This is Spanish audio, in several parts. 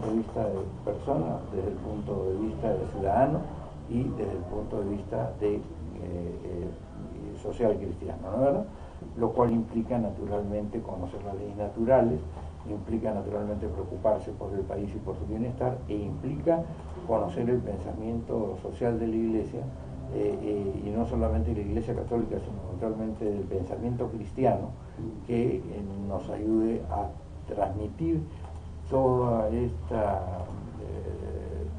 de vista de persona, desde el punto de vista de ciudadano y desde el punto de vista de social cristiano, ¿no es verdad? Lo cual implica naturalmente conocer las leyes naturales, implica naturalmente preocuparse por el país y por su bienestar, e implica conocer el pensamiento social de la Iglesia, y no solamente de la Iglesia católica, sino naturalmente del pensamiento cristiano, que nos ayude a transmitir toda esta,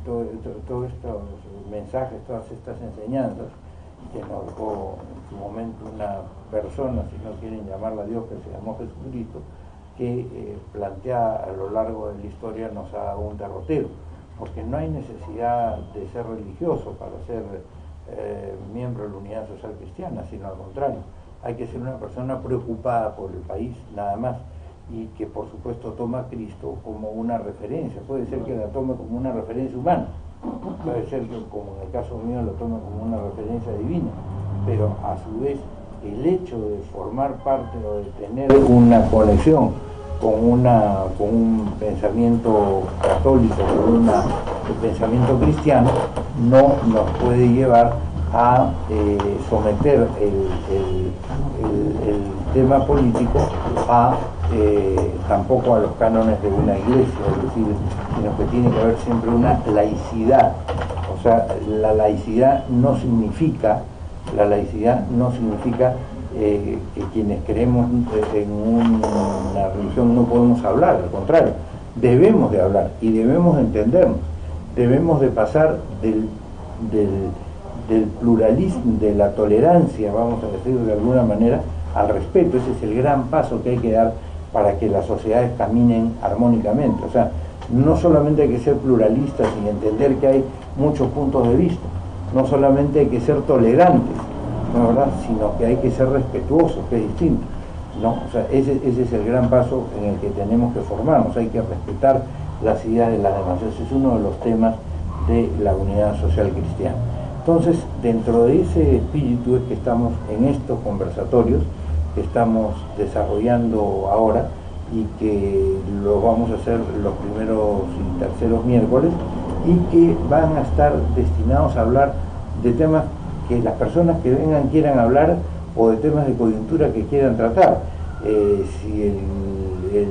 todos estos mensajes, todas estas enseñanzas que nos dejó en su momento una persona, si no quieren llamarla Dios, que se llamó Jesucristo, que plantea a lo largo de la historia nos ha dado un derrotero, porque no hay necesidad de ser religioso para ser miembro de la unidad social cristiana, sino al contrario, hay que ser una persona preocupada por el país, nada más, y que por supuesto toma a Cristo como una referencia. Puede ser que la tome como una referencia humana, puede ser que, como en el caso mío, lo tome como una referencia divina, pero a su vez el hecho de formar parte o de tener una conexión con un pensamiento católico, con un pensamiento cristiano, no nos puede llevar a someter el tema político tampoco a los cánones de una iglesia, es decir, sino que tiene que haber siempre una laicidad. O sea, la laicidad no significa que quienes creemos en una religión no podemos hablar, al contrario, debemos de hablar y debemos de entendernos, debemos de pasar del pluralismo, de la tolerancia, vamos a decir de alguna manera, al respeto. Ese es el gran paso que hay que dar para que las sociedades caminen armónicamente. O sea, no solamente hay que ser pluralistas y entender que hay muchos puntos de vista, no solamente hay que ser tolerantes, ¿no, verdad?, sino que hay que ser respetuosos, que es distinto, ¿no? O sea, ese es el gran paso en el que tenemos que formarnos. Hay que respetar las ideas de las demás. Ese es uno de los temas de la unidad social cristiana. Entonces, dentro de ese espíritu es que estamos en estos conversatorios que estamos desarrollando ahora y que lo vamos a hacer los primeros y terceros miércoles, y que van a estar destinados a hablar de temas que las personas que vengan quieran hablar, o de temas de coyuntura que quieran tratar. Si el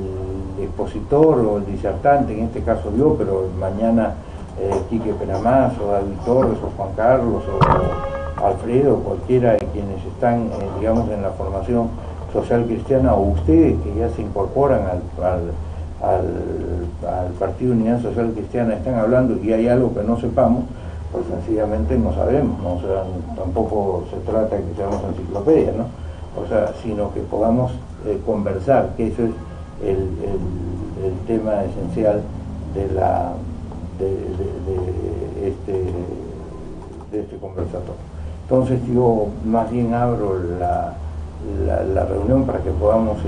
expositor o el disertante, en este caso yo, pero mañana Quique Penamás o David Torres o Juan Carlos o Alfredo, cualquiera de quienes están digamos en la formación social cristiana, o ustedes que ya se incorporan al Partido Unidad Social Cristiana, están hablando y hay algo que no sepamos, pues sencillamente no sabemos, ¿no? O sea, tampoco se trata de que seamos enciclopedias, ¿no? O sea, sino que podamos conversar, que ese es el tema esencial de este conversatorio. Entonces yo más bien abro la reunión para que podamos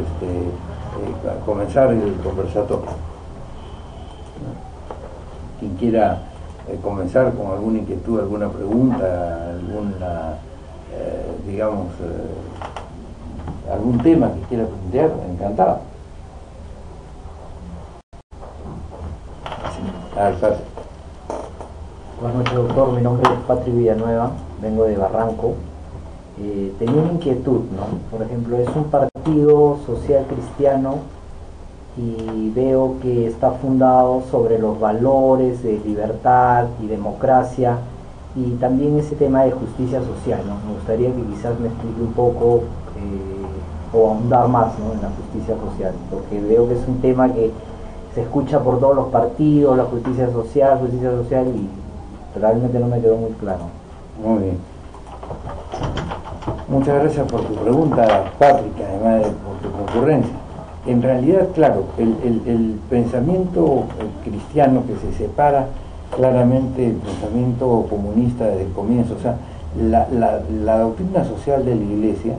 comenzar el conversatorio. Quien quiera comenzar con alguna inquietud, alguna pregunta, algún tema que quiera plantear, encantado. Buenas noches, doctor. Mi nombre es Patrick Villanueva, vengo de Barranco. Tenía una inquietud, ¿no? Por ejemplo, es un partido social cristiano y veo que está fundado sobre los valores de libertad y democracia, y también ese tema de justicia social, ¿no? Me gustaría que quizás me explique un poco o ahondar más, ¿no?, en la justicia social, porque veo que es un tema que se escucha por todos los partidos, la justicia social, y realmente no me quedó muy claro. Muy bien. Muchas gracias por tu pregunta, Patrick, además por tu concurrencia. En realidad, claro, el pensamiento cristiano, que se separa claramente del pensamiento comunista desde el comienzo, o sea, la doctrina social de la Iglesia,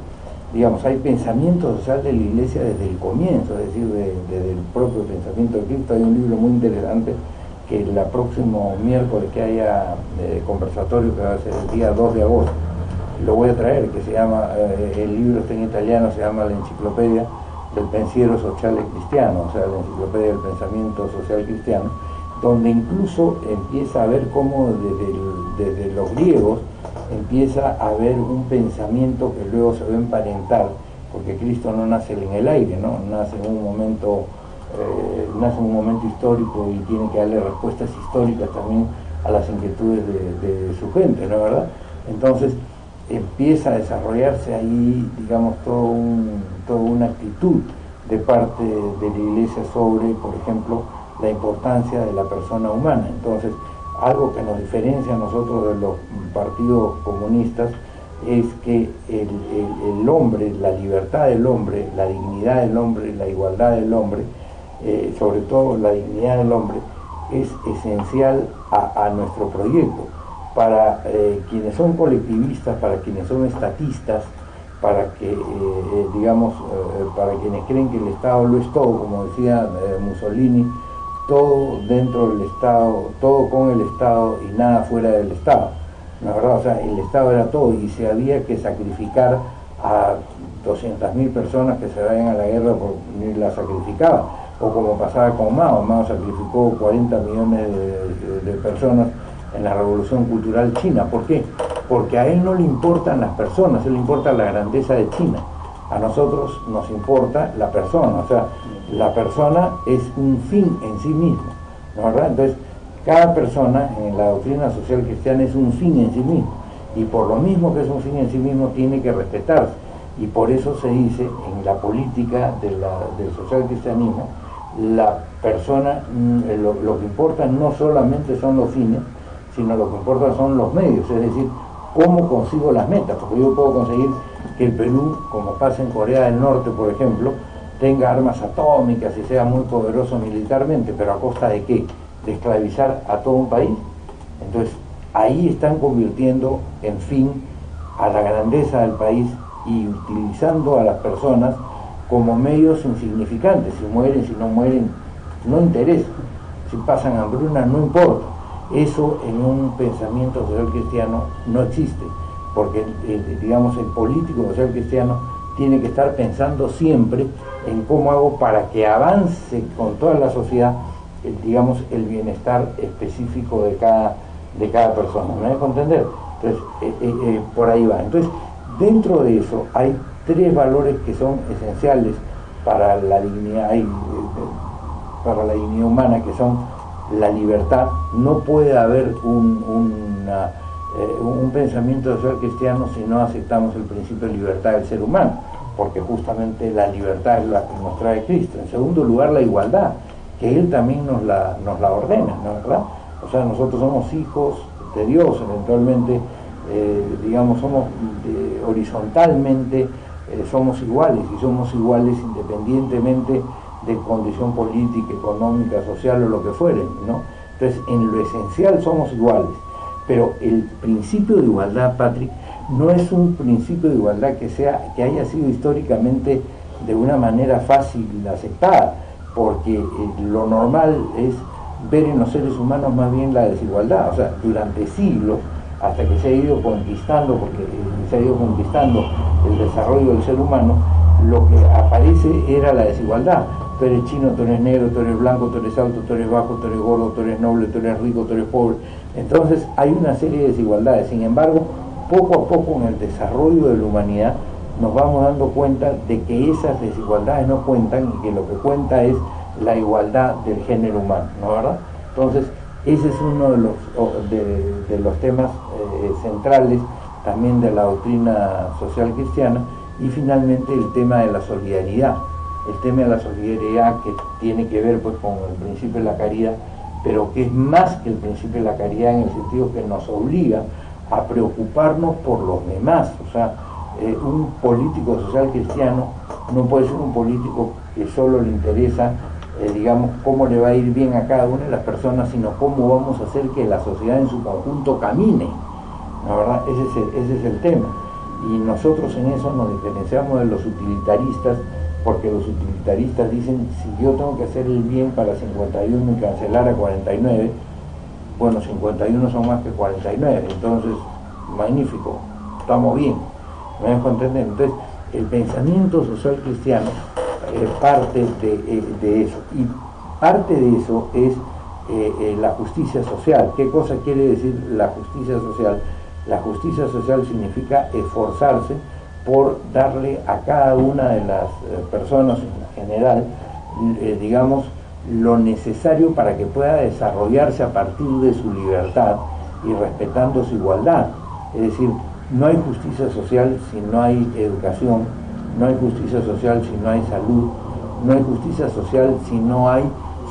digamos, hay pensamiento social de la Iglesia desde el comienzo, es decir, desde el propio pensamiento de Cristo. Hay un libro muy interesante que el próximo miércoles que haya conversatorio, que va a ser el día 2 de agosto, lo voy a traer, que se llama, el libro está en italiano, se llama La Enciclopedia del Pensiero Sociale Cristiano, o sea, la Enciclopedia del Pensamiento Social Cristiano, donde incluso empieza a ver cómo desde los griegos empieza a haber un pensamiento que luego se va a emparentar, porque Cristo no nace en el aire, ¿no? Nace en un momento histórico y tiene que darle respuestas históricas también a las inquietudes de su gente, ¿no es verdad? Entonces empieza a desarrollarse ahí, digamos, toda una actitud de parte de la Iglesia sobre, por ejemplo, la importancia de la persona humana. Entonces, algo que nos diferencia a nosotros de los partidos comunistas es que el hombre, la libertad del hombre, la dignidad del hombre, la igualdad del hombre, sobre todo la dignidad del hombre, es esencial a nuestro proyecto. Para quienes son colectivistas, para quienes son estatistas, para quienes creen que el Estado lo es todo, como decía Mussolini, todo dentro del Estado, todo con el Estado y nada fuera del Estado. La verdad, o sea, el Estado era todo y se había que sacrificar a 200.000 personas que se vayan a la guerra ni la sacrificaban. O como pasaba con Mao, Mao sacrificó 40 millones de personas en la Revolución Cultural China. ¿Por qué? Porque a él no le importan las personas, a él le importa la grandeza de China. A nosotros nos importa la persona, o sea, la persona es un fin en sí mismo, ¿no es verdad? Entonces, cada persona en la doctrina social cristiana es un fin en sí mismo, y por lo mismo que es un fin en sí mismo tiene que respetarse, y por eso se dice en la política del social cristianismo, la persona, lo que importa no solamente son los fines, sino lo que importa son los medios, es decir, cómo consigo las metas, porque yo puedo conseguir que el Perú, como pasa en Corea del Norte, por ejemplo, tenga armas atómicas y sea muy poderoso militarmente, pero ¿a costa de qué? De esclavizar a todo un país. Entonces, ahí están convirtiendo, en fin, a la grandeza del país y utilizando a las personas como medios insignificantes. Si mueren, si no mueren, no interesa. Si pasan hambruna, no importa. Eso en un pensamiento social cristiano no existe, porque digamos el político social cristiano tiene que estar pensando siempre en cómo hago para que avance con toda la sociedad, digamos, el bienestar específico de cada persona. ¿Me dejo entender? Entonces, por ahí va. Entonces, dentro de eso hay tres valores que son esenciales para la dignidad, para la dignidad humana, que son la libertad. No puede haber un pensamiento social cristiano si no aceptamos el principio de libertad del ser humano, porque justamente la libertad es la que nos trae Cristo. En segundo lugar, la igualdad, que Él también nos la ordena, ¿no es verdad? O sea, nosotros somos hijos de Dios, eventualmente, digamos, somos horizontalmente, somos iguales, y somos iguales independientemente de condición política, económica, social o lo que fuere, ¿no? Entonces, en lo esencial somos iguales, pero el principio de igualdad, Patrick, no es un principio de igualdad que haya sido históricamente de una manera fácil aceptada, porque lo normal es ver en los seres humanos más bien la desigualdad. O sea, durante siglos, hasta que se ha ido conquistando, porque se ha ido conquistando el desarrollo del ser humano, lo que aparece era la desigualdad. Tú eres chino, tú eres negro, tú eres blanco, tú eres alto, tú eres bajo, tú eres gordo, tú eres noble, tú eres rico, tú eres pobre. Entonces hay una serie de desigualdades. Sin embargo, poco a poco en el desarrollo de la humanidad nos vamos dando cuenta de que esas desigualdades no cuentan y que lo que cuenta es la igualdad del género humano, ¿no es verdad? Entonces, ese es uno de los temas centrales también de la doctrina social cristiana. Y finalmente el tema de la solidaridad. El tema de la solidaridad, que tiene que ver pues con el principio de la caridad, pero que es más que el principio de la caridad, en el sentido que nos obliga a preocuparnos por los demás. O sea, un político social cristiano no puede ser un político que solo le interesa, digamos, cómo le va a ir bien a cada una de las personas, sino cómo vamos a hacer que la sociedad en su conjunto camine. La verdad, ese es el tema. Y nosotros en eso nos diferenciamos de los utilitaristas, porque los utilitaristas dicen, si yo tengo que hacer el bien para 51 y cancelar a 49, bueno, 51 son más que 49, entonces, magnífico, estamos bien, ¿me dejo entender? Entonces, el pensamiento social cristiano parte de eso, y parte de eso es la justicia social. ¿Qué cosa quiere decir la justicia social? La justicia social significa esforzarse por darle a cada una de las personas en general, digamos, lo necesario para que pueda desarrollarse a partir de su libertad y respetando su igualdad. Es decir, no hay justicia social si no hay educación, no hay justicia social si no hay salud, no hay justicia social si no hay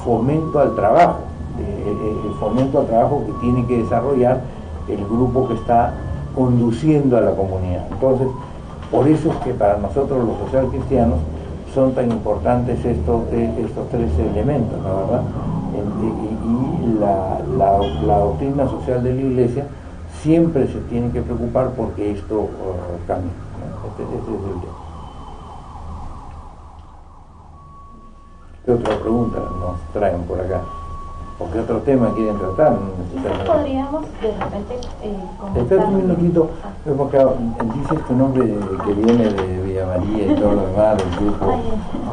fomento al trabajo, el fomento al trabajo que tiene que desarrollar el grupo que está conduciendo a la comunidad. Entonces, por eso es que para nosotros los social cristianos son tan importantes estos tres elementos, ¿no, verdad? Y la doctrina social de la Iglesia siempre se tiene que preocupar porque esto cambie, ¿no? Este es el tema. ¿Qué otra pregunta nos traen por acá? ¿O qué otro tema quieren tratar? Podríamos de repente conversar. Espera un minutito, porque dices tu nombre que viene de Villa María y todo lo demás, del grupo,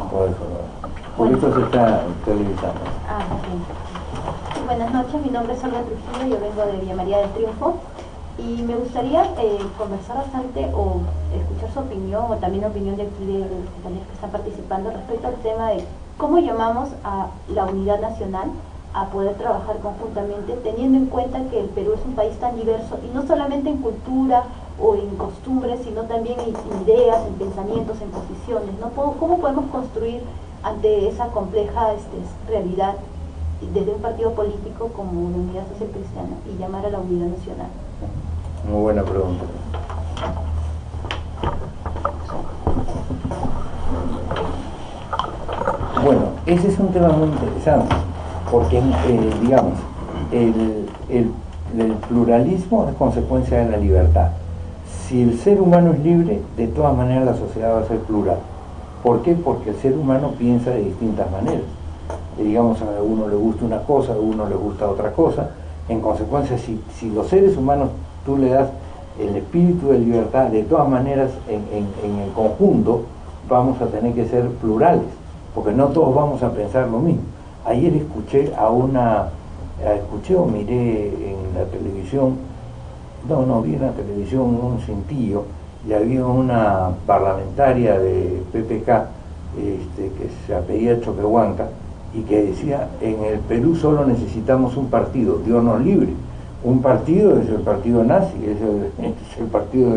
todo eso, ¿no? Por eso se está televisando. Ok. Buenas noches, mi nombre es Olga Trujillo, yo vengo de Villa María del Triunfo y me gustaría conversar bastante o escuchar su opinión o también la opinión de aquí de los compañeros que están participando respecto al tema de cómo llamamos a la unidad nacional a poder trabajar conjuntamente, teniendo en cuenta que el Perú es un país tan diverso, y no solamente en cultura o en costumbres, sino también en ideas, en pensamientos, en posiciones, ¿no? ¿Cómo podemos construir ante esa compleja realidad desde un partido político como la Unidad Social Cristiana y llamar a la unidad nacional? Muy buena pregunta. Bueno, ese es un tema muy interesante, porque digamos, el pluralismo es consecuencia de la libertad. Si el ser humano es libre, de todas maneras la sociedad va a ser plural. ¿Por qué? Porque el ser humano piensa de distintas maneras. Digamos, a uno le gusta una cosa, a uno le gusta otra cosa. En consecuencia, si los seres humanos tú le das el espíritu de libertad, de todas maneras en el conjunto vamos a tener que ser plurales, porque no todos vamos a pensar lo mismo. Ayer escuché o miré en la televisión, vi en la televisión un cintillo, y había una parlamentaria de PPK que se apellida Choquehuanca y que decía: en el Perú solo necesitamos un partido, Dios nos libre. Un partido es el partido nazi, es el partido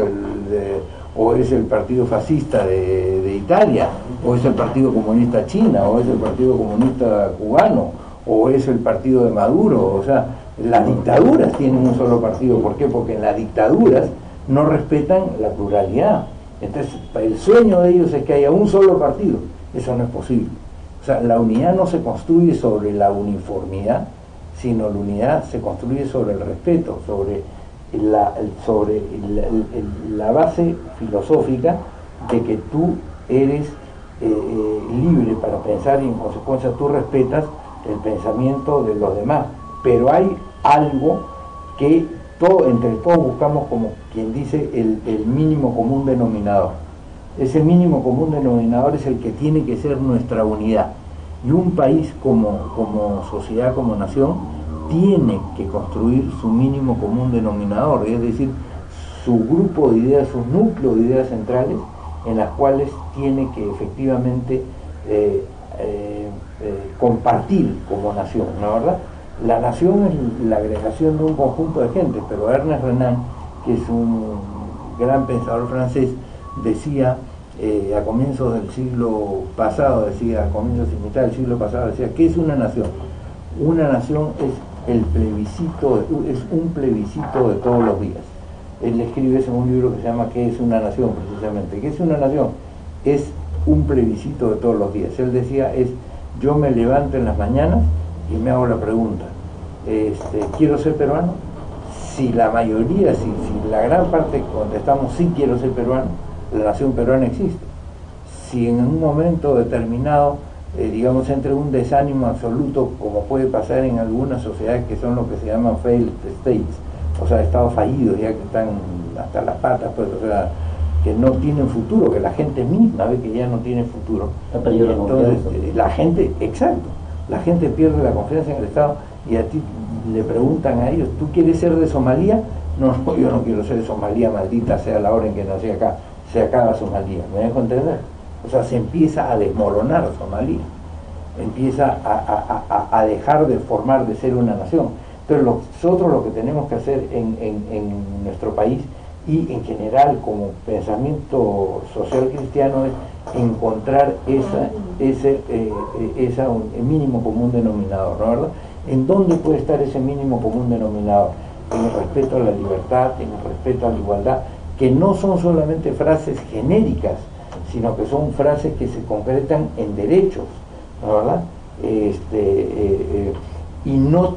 o es el partido fascista de Italia, o es el partido comunista china, o es el partido comunista cubano, o es el partido de Maduro. O sea, las dictaduras tienen un solo partido. ¿Por qué? Porque en las dictaduras no respetan la pluralidad. Entonces, el sueño de ellos es que haya un solo partido. Eso no es posible. O sea, la unidad no se construye sobre la uniformidad, sino la unidad se construye sobre el respeto, sobre la base filosófica de que tú eres libre para pensar y en consecuencia tú respetas el pensamiento de los demás. Pero hay algo que entre todos buscamos, como quien dice, el mínimo común denominador. Ese mínimo común denominador es el que tiene que ser nuestra unidad. Y un país como sociedad, como nación, tiene que construir su mínimo común denominador, es decir, su grupo de ideas, sus núcleos de ideas centrales, en las cuales tiene que efectivamente compartir como nación, ¿no, verdad? La nación es la agregación de un conjunto de gente, pero Ernest Renan, que es un gran pensador francés, decía a comienzos del siglo pasado, a comienzos y mitad del siglo pasado, decía: ¿qué es una nación? Una nación es un plebiscito de todos los días. Él escribe eso en un libro que se llama ¿Qué es una nación?, precisamente. ¿Qué es una nación? Es un plebiscito de todos los días. Él decía, yo me levanto en las mañanas y me hago la pregunta, ¿quiero ser peruano? Si la mayoría, si la gran parte contestamos sí quiero ser peruano, la nación peruana existe. Si en un momento determinado digamos, entre un desánimo absoluto, como puede pasar en algunas sociedades que son lo que se llaman failed states, o sea, estados fallidos, ya que están hasta las patas, pues, o sea, que no tienen futuro, que la gente misma ve que ya no tiene futuro. Entonces, la gente, exacto, la gente pierde la confianza en el Estado y a ti le preguntan a ellos, ¿tú quieres ser de Somalia? No, no, yo no quiero ser de Somalia, maldita sea la hora en que nací acá, se acaba Somalia, ¿me dejo entender? O sea, se empieza a desmoronar Somalia, empieza a dejar de formar, de ser una nación. Entonces nosotros lo que tenemos que hacer en nuestro país y en general como pensamiento social cristiano es encontrar ese mínimo común denominador, ¿no, verdad? ¿En dónde puede estar ese mínimo común denominador? En el respeto a la libertad, en el respeto a la igualdad, que no son solamente frases genéricas, sino que son frases que se concretan en derechos, ¿no, verdad? Y no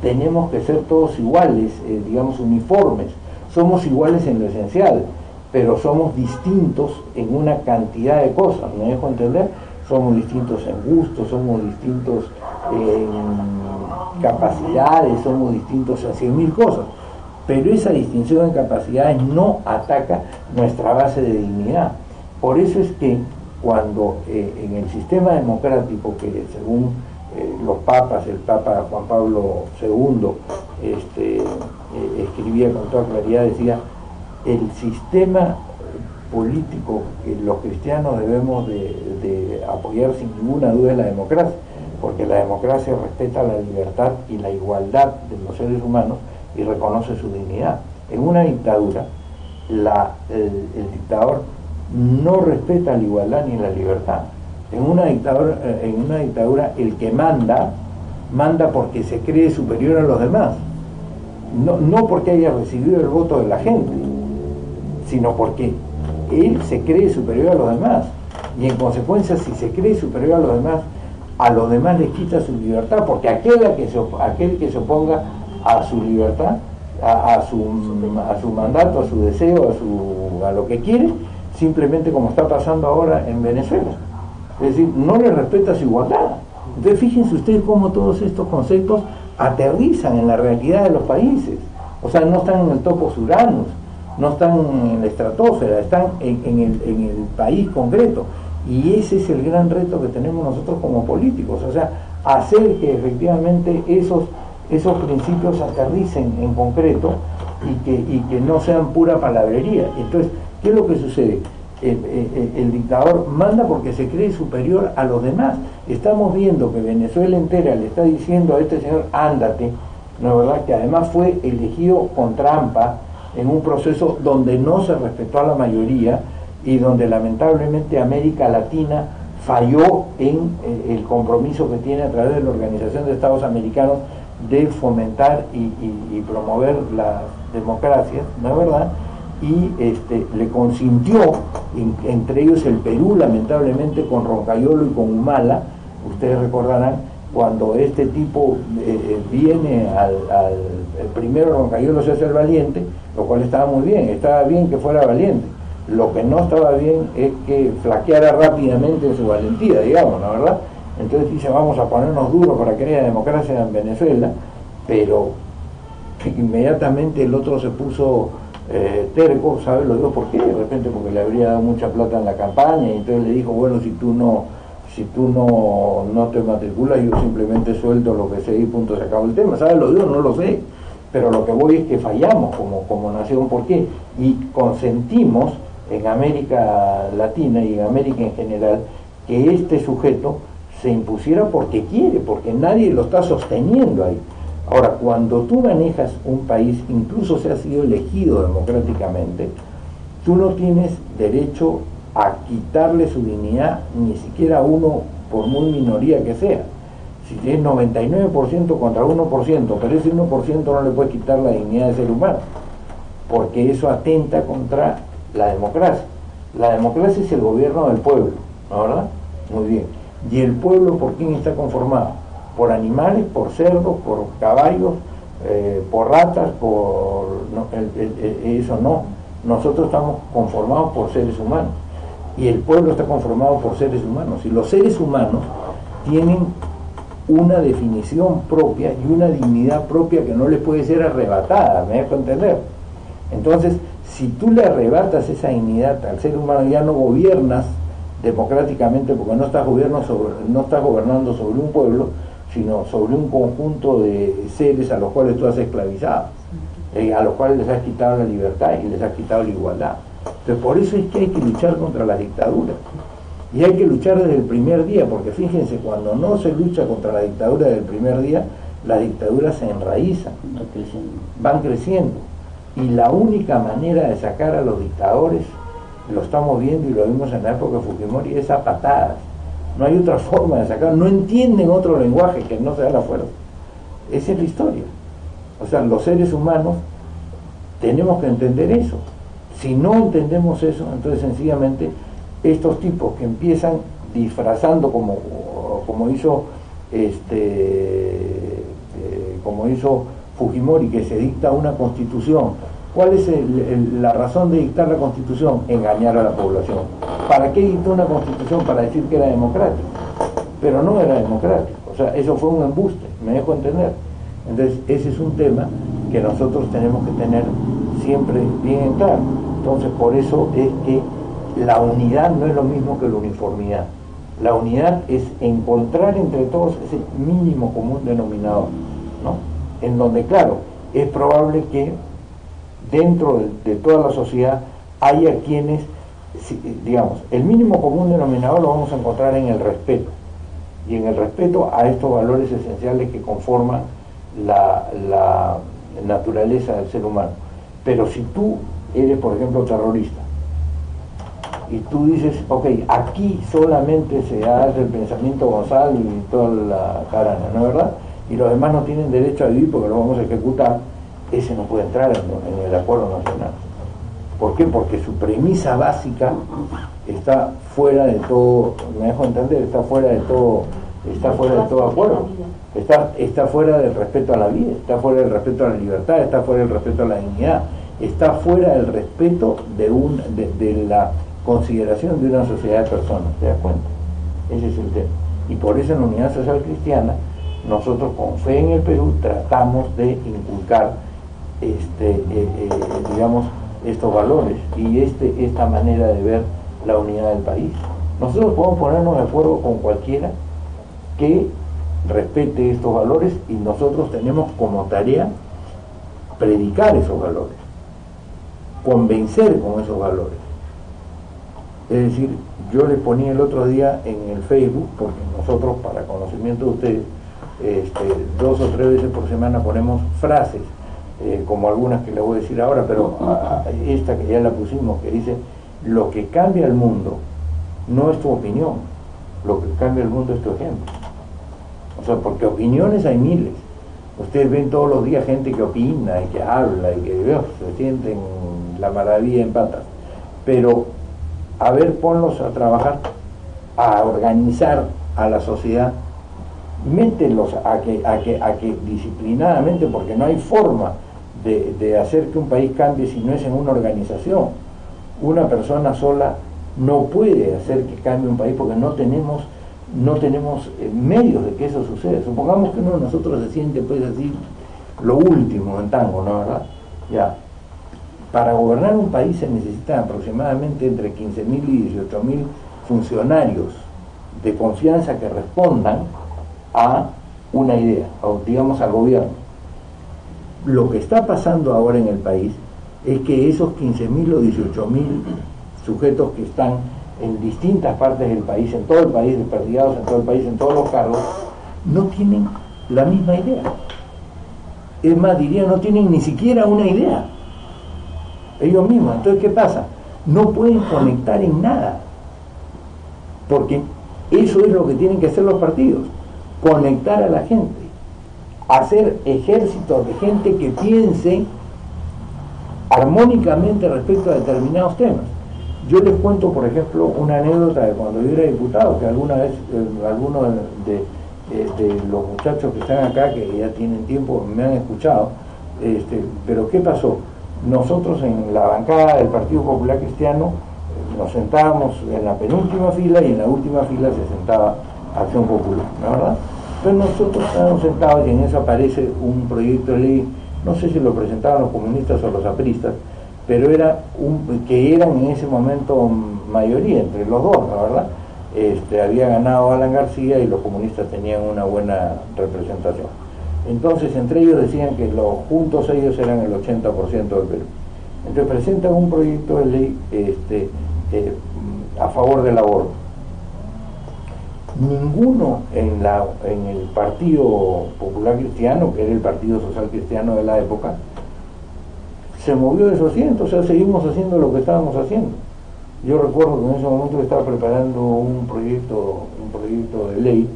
tenemos que ser todos iguales, digamos uniformes. Somos iguales en lo esencial, pero somos distintos en una cantidad de cosas, ¿me dejo entender? Somos distintos en gustos, somos distintos en capacidades, somos distintos en 100.000 cosas, pero esa distinción en capacidades no ataca nuestra base de dignidad. Por eso es que cuando en el sistema democrático, que según los papas, el Papa Juan Pablo II escribía con toda claridad, decía, el sistema político que los cristianos debemos de apoyar sin ninguna duda es la democracia, porque la democracia respeta la libertad y la igualdad de los seres humanos y reconoce su dignidad. En una dictadura, el dictador no respeta la igualdad ni la libertad. En una dictadura el que manda porque se cree superior a los demás, no porque haya recibido el voto de la gente, sino porque él se cree superior a los demás, y en consecuencia, si se cree superior a los demás les quita su libertad, porque aquel que se oponga a su libertad, a su mandato, a su deseo, a lo que quiere, simplemente como está pasando ahora en Venezuela, es decir, no le respeta su igualdad. Entonces fíjense ustedes cómo todos estos conceptos aterrizan en la realidad de los países, o sea, no están en el topos Uranus, no están en la estratosfera, están en el país concreto, y ese es el gran reto que tenemos nosotros como políticos, o sea, hacer que efectivamente esos principios aterricen en concreto y que no sean pura palabrería. Entonces, ¿qué es lo que sucede? El dictador manda porque se cree superior a los demás. Estamos viendo que Venezuela entera le está diciendo a este señor, ándate, ¿no es verdad? Que además fue elegido con trampa en un proceso donde no se respetó a la mayoría y donde lamentablemente América Latina falló en el compromiso que tiene a través de la Organización de Estados Americanos de fomentar y promover las democracias, ¿no es verdad? Y le consintió, entre ellos el Perú, lamentablemente con Roncayolo y con Humala. Ustedes recordarán cuando este tipo viene el primero Roncayolo se hace el valiente, lo cual estaba muy bien, estaba bien que fuera valiente. Lo que no estaba bien es que flaqueara rápidamente en su valentía, digamos, ¿no es verdad? Entonces dice, vamos a ponernos duros para que haya democracia en Venezuela, pero inmediatamente el otro se puso terco, ¿sabes? Lo digo por qué, de repente porque le habría dado mucha plata en la campaña, y entonces le dijo, bueno, si tú no te matriculas, yo simplemente suelto lo que sé y punto, se acabó el tema, ¿sabes? Lo digo, no lo sé, pero lo que voy es que fallamos como nación. ¿Por qué? Y consentimos en América Latina y en América en general que este sujeto se impusiera porque quiere, porque nadie lo está sosteniendo ahí. Ahora, cuando tú manejas un país, incluso si has sido elegido democráticamente, tú no tienes derecho a quitarle su dignidad, ni siquiera a uno, por muy minoría que sea. Si tienes 99% contra 1%, pero ese 1% no le puedes quitar la dignidad de ser humano, porque eso atenta contra la democracia. La democracia es el gobierno del pueblo, ¿no, verdad? Muy bien. ¿Y el pueblo por quién está conformado? Por animales, por cerdos, por caballos, por ratas, eso no. Nosotros estamos conformados por seres humanos, y el pueblo está conformado por seres humanos, y los seres humanos tienen una definición propia y una dignidad propia que no les puede ser arrebatada, ¿me dejo entender? Entonces, si tú le arrebatas esa dignidad al ser humano, ya no gobiernas democráticamente, porque no estás gobernando sobre un pueblo, sino sobre un conjunto de seres a los cuales tú has esclavizado, a los cuales les has quitado la libertad y les has quitado la igualdad. Entonces, por eso es que hay que luchar contra la dictadura. Y hay que luchar desde el primer día, porque fíjense, cuando no se lucha contra la dictadura desde el primer día, las dictaduras se enraizan, van creciendo. Y la única manera de sacar a los dictadores, lo estamos viendo y lo vimos en la época de Fujimori, es a patadas. No hay otra forma de sacar, no entienden otro lenguaje que no sea la fuerza. Esa es la historia. O sea, los seres humanos tenemos que entender eso. Si no entendemos eso, entonces sencillamente estos tipos que empiezan disfrazando como hizo Fujimori, que se dicta una constitución. ¿Cuál es la razón de dictar la constitución? Engañar a la población. ¿Para qué dictó una constitución? Para decir que era democrático, pero no era democrático. O sea, eso fue un embuste, me dejo entender. Entonces ese es un tema que nosotros tenemos que tener siempre bien en claro. Entonces, por eso es que la unidad no es lo mismo que la uniformidad. La unidad es encontrar entre todos ese mínimo común denominador, ¿no? En donde, claro, es probable que dentro de toda la sociedad haya quienes, digamos, el mínimo común denominador lo vamos a encontrar en el respeto, y en el respeto a estos valores esenciales que conforman la naturaleza del ser humano. Pero si tú eres, por ejemplo, terrorista, y tú dices, ok, aquí solamente se hace el pensamiento Gonzalo y toda la carana, ¿no es verdad? Y los demás no tienen derecho a vivir porque lo vamos a ejecutar, ese no puede entrar en el acuerdo nacional. ¿Por qué? Porque su premisa básica está fuera de todo, me dejo entender, está fuera de todo acuerdo. Está fuera del respeto a la vida, está fuera del respeto a la libertad, está fuera del respeto a la dignidad, está fuera del respeto de la consideración de una sociedad de personas, ¿te das cuenta? Ese es el tema. Y por eso en la Unidad Social Cristiana, nosotros con Fe en el Perú tratamos de inculcar digamos, estos valores y esta manera de ver la unidad del país. Nosotros podemos ponernos de acuerdo con cualquiera que respete estos valores, y nosotros tenemos como tarea predicar esos valores, convencer con esos valores. Es decir, yo les ponía el otro día en el Facebook, porque nosotros, para conocimiento de ustedes, 2 o 3 veces por semana ponemos frases, como algunas que les voy a decir ahora, pero esta que ya la pusimos, que dice: lo que cambia el mundo no es tu opinión, lo que cambia el mundo es tu ejemplo. O sea, porque opiniones hay miles. Ustedes ven todos los días gente que opina y que habla y que se sienten la maravilla en patas. Pero, a ver, ponlos a trabajar, a organizar a la sociedad, mételos a que disciplinadamente, porque no hay forma de hacer que un país cambie si no es en una organización. Una persona sola no puede hacer que cambie un país, porque no tenemos medios de que eso suceda. Supongamos que uno de nosotros se siente, pues, así, lo último en tango, ¿no, verdad? Ya. Para gobernar un país se necesitan aproximadamente entre 15.000 y 18.000 funcionarios de confianza que respondan a una idea, o digamos al gobierno. Lo que está pasando ahora en el país es que esos 15.000 o 18.000 sujetos que están en distintas partes del país, en todo el país, desperdigados en todo el país, en todos los cargos, no tienen la misma idea. Es más, diría, no tienen ni siquiera una idea ellos mismos. Entonces, ¿qué pasa? No pueden conectar en nada, porque eso es lo que tienen que hacer los partidos: conectar a la gente, hacer ejércitos de gente que piense armónicamente respecto a determinados temas. Yo les cuento, por ejemplo, una anécdota de cuando yo era diputado, que alguna vez algunos de los muchachos que están acá, que ya tienen tiempo, me han escuchado. Pero ¿qué pasó? Nosotros en la bancada del Partido Popular Cristiano nos sentábamos en la penúltima fila, y en la última fila se sentaba Acción Popular, ¿no es verdad? Pero nosotros estábamos sentados, y en eso aparece un proyecto de ley, no sé si lo presentaban los comunistas o los apristas, pero que eran en ese momento mayoría entre los dos, ¿no, verdad? había ganado Alan García y los comunistas tenían una buena representación. Entonces entre ellos decían que juntos ellos eran el 80% del Perú. Entonces presentan un proyecto de ley a favor del aborto. Ninguno en el Partido Popular Cristiano, que era el Partido Social Cristiano de la época, se movió de su asiento. O sea, seguimos haciendo lo que estábamos haciendo. Yo recuerdo que en ese momento estaba preparando un proyecto de ley,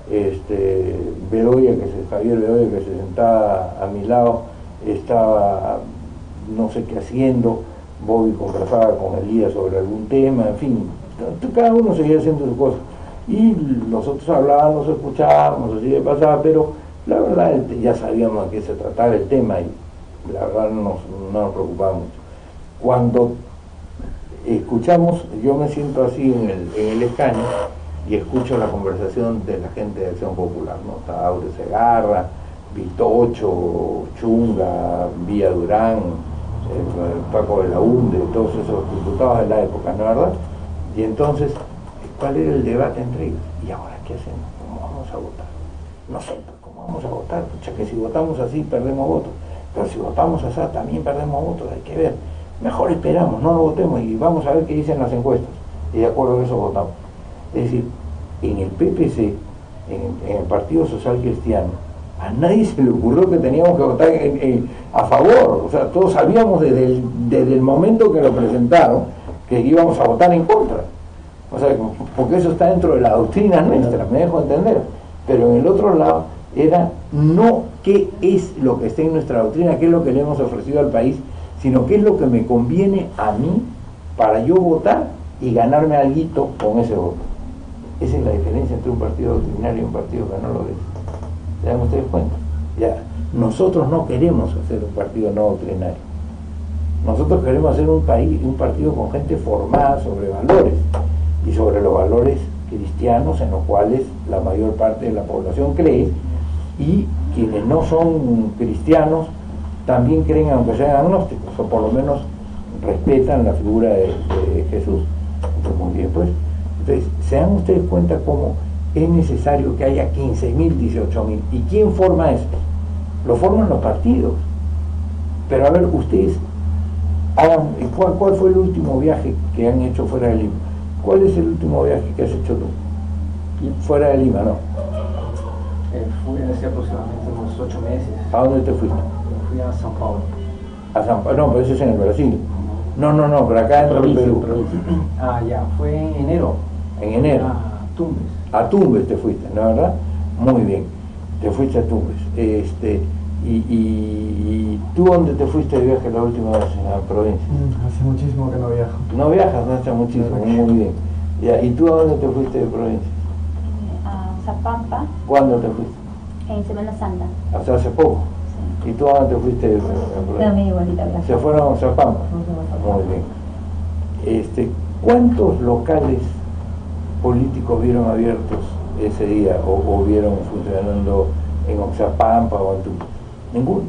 Javier Bedoya, que se sentaba a mi lado, estaba no sé qué haciendo, Bobby conversaba con Elías sobre algún tema, en fin, cada uno seguía haciendo su cosa. Y nosotros hablábamos, escuchábamos, así de pasada, pero la verdad ya sabíamos de qué se trataba el tema y la verdad no nos preocupaba mucho. Cuando escuchamos, yo me siento así en el escaño y escucho la conversación de la gente de Acción Popular, ¿no? Está Aure Segarra, Vitocho, Chunga, Villa Durán, Paco de la Hunde, todos esos diputados de la época, ¿no es verdad? Y entonces, ¿cuál era el debate entre ellos? ¿Y ahora qué hacemos? ¿Cómo vamos a votar? No sé, ¿cómo vamos a votar? Pucha, que si votamos así perdemos votos, pero si votamos así también perdemos votos, hay que ver. Mejor esperamos, no lo votemos y vamos a ver qué dicen las encuestas. Y de acuerdo a eso votamos. Es decir, en el PPC, en el Partido Social Cristiano, a nadie se le ocurrió que teníamos que votar a favor. O sea, todos sabíamos desde el momento que lo presentaron que íbamos a votar en contra. O sea, porque eso está dentro de la doctrina nuestra, me dejo entender. Pero en el otro lado era no qué es lo que está en nuestra doctrina, qué es lo que le hemos ofrecido al país, sino qué es lo que me conviene a mí para yo votar y ganarme alguito con ese voto. Esa es la diferencia entre un partido doctrinario y un partido que no lo es. ¿Se dan ustedes cuenta? Ya, nosotros no queremos hacer un partido no doctrinario. Nosotros queremos hacer un partido con gente formada sobre valores y sobre los valores cristianos en los cuales la mayor parte de la población cree, y quienes no son cristianos también creen, aunque sean agnósticos, o por lo menos respetan la figura de Jesús. Entonces, muy bien, pues. Entonces, se dan ustedes cuenta cómo es necesario que haya 15.000, 18.000. ¿Y quién forma esto? Lo forman los partidos. Pero a ver, ustedes hagan, ¿cuál fue el último viaje que han hecho fuera de Lima? ¿Cuál es el último viaje que has hecho tú? Fuera de Lima, ¿no? Fui hace aproximadamente unos 8 meses. ¿A dónde te fuiste? Fui a São Paulo. A San Paulo, no, pero eso es en el Brasil. No, pero acá en el Perú. Ah, ya, fue en enero. En enero. A Tumbes. A Tumbes te fuiste, ¿no es verdad? Muy bien, te fuiste a Tumbes. ¿Y tú dónde te fuiste de viaje la última vez en la provincia? Hace muchísimo que no viajo. No viajas, no hace muchísimo, muy bien. Ya, ¿y tú a dónde te fuiste de provincia? A Zapampa. ¿Cuándo te fuiste? En Semana Santa. Hasta hace poco. Sí. ¿Y tú a dónde te fuiste de provincia? También igualita, gracias. Se fueron a Zapampa. Muy bien. ¿Cuántos locales políticos vieron abiertos ese día o vieron funcionando en Oxapampa o en Tumbes? Ninguno.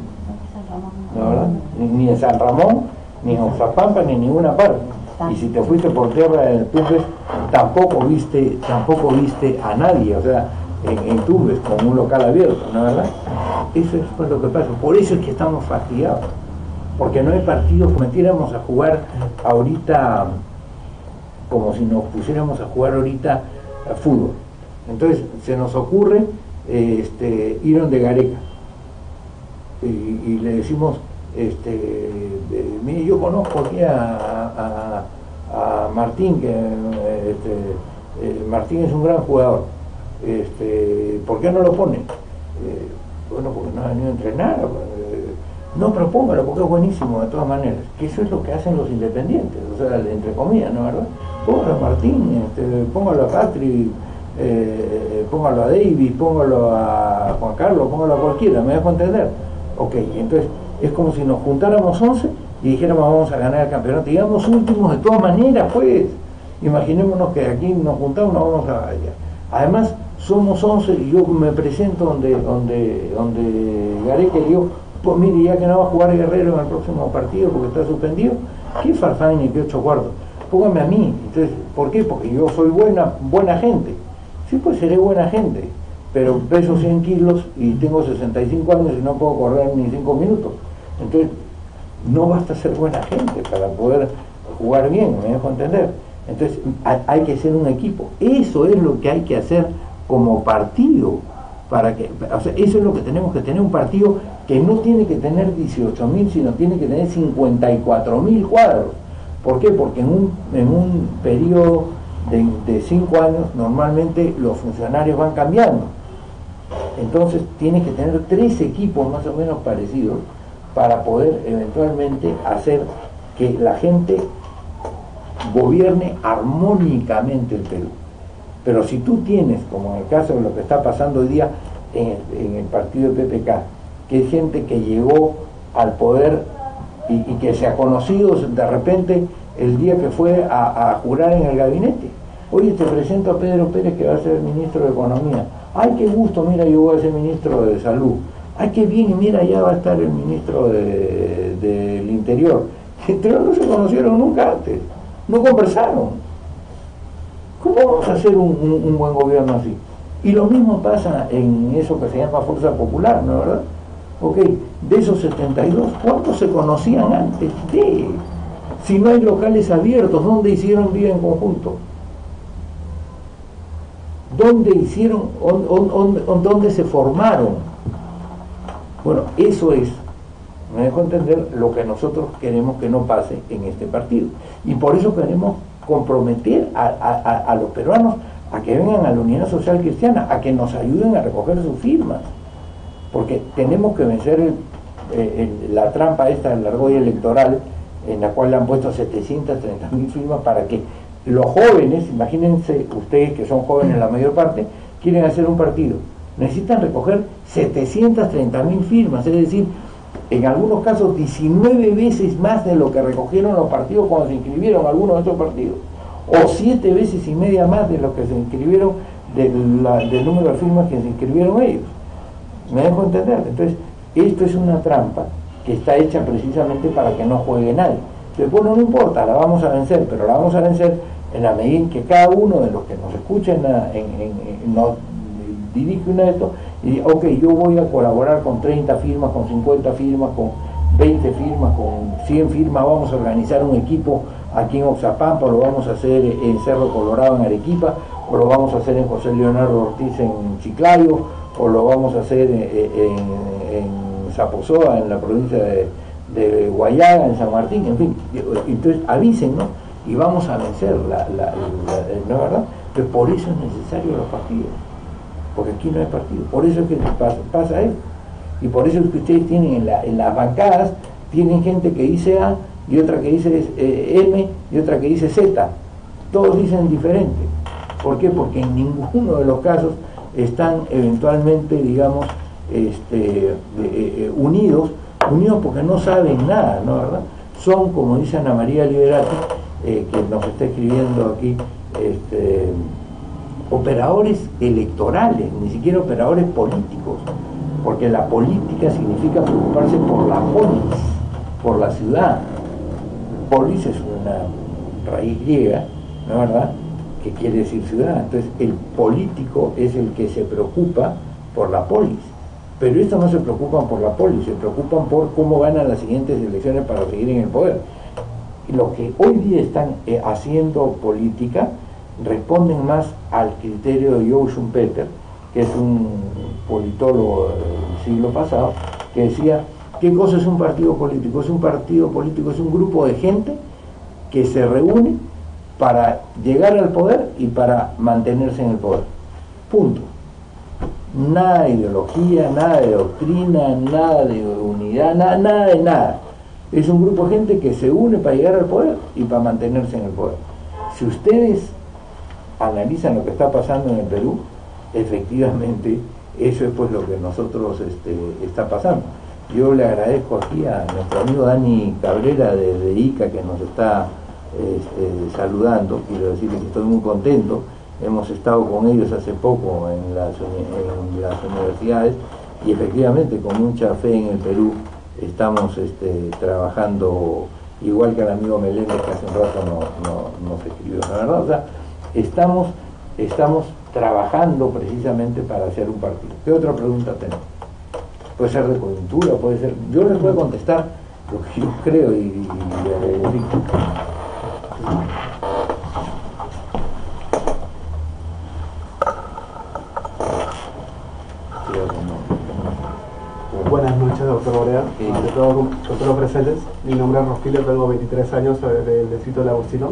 ¿No, verdad? Ni en San Ramón, ni en Oxapampa, ni en ninguna parte. Y si te fuiste por tierra de Tumbes, tampoco viste a nadie, o sea, en Tumbes con un local abierto, ¿no, verdad? Eso es pues lo que pasa. Por eso es que estamos fastidiados, porque no hay partidos. Como metiéramos a jugar ahorita, como si nos pusiéramos a jugar ahorita a fútbol. Entonces se nos ocurre ir donde Gareca y le decimos, mire, yo conozco aquí a Martín, que Martín es un gran jugador, ¿por qué no lo pone? Bueno, porque no ha venido a entrenar. No, pero póngalo porque es buenísimo de todas maneras, que eso es lo que hacen los independientes, o sea, entre comillas, ¿no, verdad? Póngalo a Martín, póngalo a Patri, póngalo a David, póngalo a Juan Carlos, póngalo a cualquiera, ¿me dejo entender? Ok, entonces es como si nos juntáramos 11 y dijéramos vamos a ganar el campeonato, digamos últimos de todas maneras, pues imaginémonos que aquí nos juntamos, nos vamos a allá. Además somos 11 y yo me presento donde Gareca y digo, pues mire, ya que no va a jugar Guerrero en el próximo partido porque está suspendido, ¿qué Farfán ni qué 8 cuartos? póngame a mí. Entonces, ¿por qué? Porque yo soy buena gente. Sí, pues seré buena gente, pero peso 100 kilos y tengo 65 años y no puedo correr ni 5 minutos. Entonces, no basta ser buena gente para poder jugar bien, me dejo entender. Entonces, hay que ser un equipo. Eso es lo que hay que hacer como partido. O sea, eso es lo que tenemos que tener, un partido que no tiene que tener 18.000, sino tiene que tener 54.000 cuadros. ¿Por qué? Porque en un periodo de 5 años normalmente los funcionarios van cambiando. Entonces tienes que tener 3 equipos más o menos parecidos para poder eventualmente hacer que la gente gobierne armónicamente el Perú. Pero si tú tienes, como en el caso de lo que está pasando hoy día en el partido de PPK, que es gente que llegó al poder y que se ha conocido de repente el día que fue a jurar en el gabinete. Oye, te presento a Pedro Pérez, que va a ser ministro de Economía. Ay, qué gusto, mira, yo voy a ser ministro de Salud. Ay, qué bien, y mira, ya va a estar el ministro del Interior. Pero no se conocieron nunca antes, no conversaron. ¿Cómo vamos a hacer un buen gobierno así? Y lo mismo pasa en eso que se llama Fuerza Popular, ¿no es verdad? Ok, de esos 72, ¿cuántos se conocían antes de? Si no hay locales abiertos, ¿dónde hicieron vida en conjunto? ¿Dónde hicieron, dónde se formaron? Bueno, eso es, me dejo entender, lo que nosotros queremos que no pase en este partido. Y por eso queremos comprometer a los peruanos a que vengan a la Unidad Social Cristiana, a que nos ayuden a recoger sus firmas, porque tenemos que vencer la trampa esta de la argolla electoral, en la cual le han puesto 730.000 firmas para que los jóvenes, imagínense ustedes que son jóvenes la mayor parte, quieren hacer un partido, necesitan recoger 730.000 firmas, es decir, en algunos casos 19 veces más de lo que recogieron los partidos cuando se inscribieron algunos de estos partidos, o 7 veces y media más de lo que se inscribieron del número de firmas que se inscribieron ellos. ¿Me dejo entender? Entonces, esto es una trampa que está hecha precisamente para que no juegue nadie. Entonces, bueno, no importa, la vamos a vencer, pero la vamos a vencer en la medida en que cada uno de los que nos escuchen nos dirige una de estos y diga, ok, yo voy a colaborar con 30 firmas, con 50 firmas, con 20 firmas, con 100 firmas, vamos a organizar un equipo aquí en Oxapampa, lo vamos a hacer en Cerro Colorado, en Arequipa, o lo vamos a hacer en José Leonardo Ortiz, en Chiclayo, o lo vamos a hacer en Zaposoa, en la provincia de Guayaga, en San Martín, en fin. Entonces avisen, ¿no? Y vamos a vencer, ¿no es verdad? Pero por eso es necesario los partidos, porque aquí no hay partido, por eso es que pasa esto. Y por eso es que ustedes tienen en las bancadas, tienen gente que dice A, y otra que dice M, y otra que dice Z. Todos dicen diferente. ¿Por qué? Porque en ninguno de los casos están eventualmente, digamos, unidos porque no saben nada, ¿no? ¿Verdad? Son, como dice Ana María Liberati, que nos está escribiendo aquí, operadores electorales, ni siquiera operadores políticos, porque la política significa preocuparse por la polis, por la ciudad. Polis es una raíz griega, ¿no es verdad?, que quiere decir ciudad. Entonces el político es el que se preocupa por la polis, pero estos no se preocupan por la polis, se preocupan por cómo ganan las siguientes elecciones para seguir en el poder. Y los que hoy día están haciendo política responden más al criterio de Joe Schumpeter, que es un politólogo del siglo pasado, que decía, ¿qué cosa es un partido político? Es un partido político, es un grupo de gente que se reúne para llegar al poder y para mantenerse en el poder. Punto. Nada de ideología, nada de doctrina, nada de unidad, nada de nada. Es un grupo de gente que se une para llegar al poder y para mantenerse en el poder. Si ustedes analizan lo que está pasando en el Perú, efectivamente eso es pues lo que nosotros está pasando. Yo le agradezco aquí a nuestro amigo Dani Cabrera de ICA, que nos está saludando. Quiero decirle que estoy muy contento, hemos estado con ellos hace poco en las universidades y efectivamente con mucha fe en el Perú estamos trabajando igual que al amigo Meléndez que hace un rato nos escribió, ¿no? ¿Verdad? O sea, estamos trabajando precisamente para hacer un partido. ¿Qué otra pregunta tenemos? Puede ser de coyuntura, puede ser... Yo les voy a contestar lo que yo creo y Buenas noches, doctor Orea. De todos los presentes, mi nombre es Rogelio, tengo 23 años del distrito de Lagostino.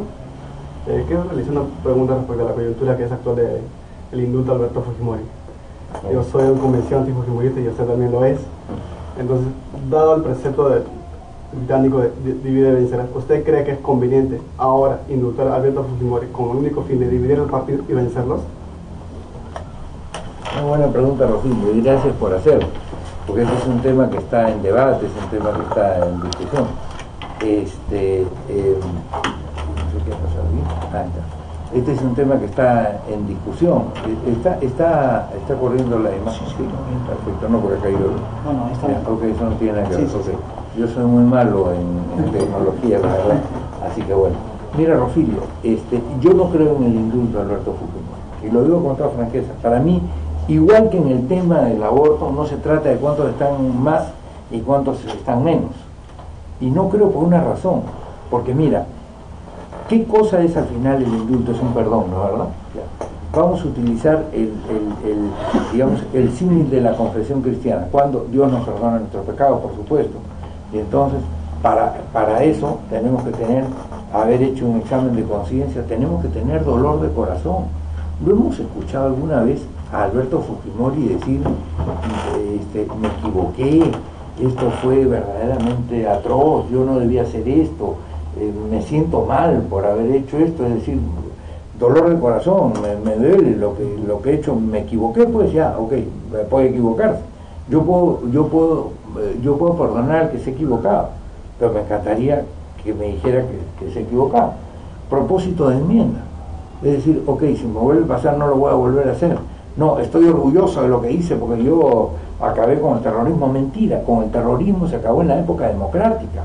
Quiero realizar una pregunta respecto a la coyuntura que es actual del indulto a Alberto Fujimori. Yo soy un convencido antifujimorista y usted también lo es. Entonces, dado el precepto británico de divide y vencerás, ¿usted cree que es conveniente ahora indultar a Alberto Fujimori con el único fin de dividir el partido y vencerlos? Una buena pregunta, Rogelio, y gracias por hacerlo, porque este es un tema que está en debate, es un tema que está en discusión. No sé qué ha pasado aquí. Este es un tema que está en discusión. Está corriendo la imagen. Sí, perfecto, no porque ha caído. No, está bien. Ok, eso no tiene nada que ver. Sí. Yo soy muy malo en tecnología, la verdad. Así que bueno. Mira, Rogelio, yo no creo en el indulto a Alberto Fujimori. Y lo digo con toda franqueza. Para mí, igual que en el tema del aborto, no se trata de cuántos están más y cuántos están menos. Y no creo por una razón. Porque mira, ¿qué cosa es al final el indulto? Es un perdón, ¿no es verdad? Vamos a utilizar el símil de la confesión cristiana. Cuando Dios nos perdona nuestros pecados, por supuesto. Y entonces, para eso, tenemos que haber hecho un examen de conciencia, tenemos que tener dolor de corazón. ¿Lo hemos escuchado alguna vez a Alberto Fujimori decir, me equivoqué, esto fue verdaderamente atroz, yo no debía hacer esto, me siento mal por haber hecho esto? Es decir, dolor de corazón, me duele lo que he hecho, me equivoqué, pues ya, ok, puede equivocarse. Yo puedo perdonar que se ha equivocado, pero me encantaría que me dijera que se ha equivocado. Propósito de enmienda, es decir, ok, si me vuelve a pasar no lo voy a volver a hacer. No, estoy orgulloso de lo que hice porque yo acabé con el terrorismo. Mentira, con el terrorismo se acabó en la época democrática.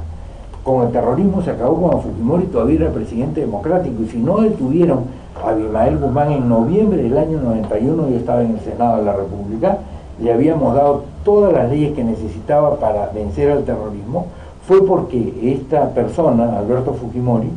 Con el terrorismo se acabó cuando Fujimori todavía era presidente democrático, y si no detuvieron a Abimael Guzmán en noviembre del año 91, yo estaba en el Senado de la República, le habíamos dado todas las leyes que necesitaba para vencer al terrorismo, fue porque esta persona, Alberto Fujimori,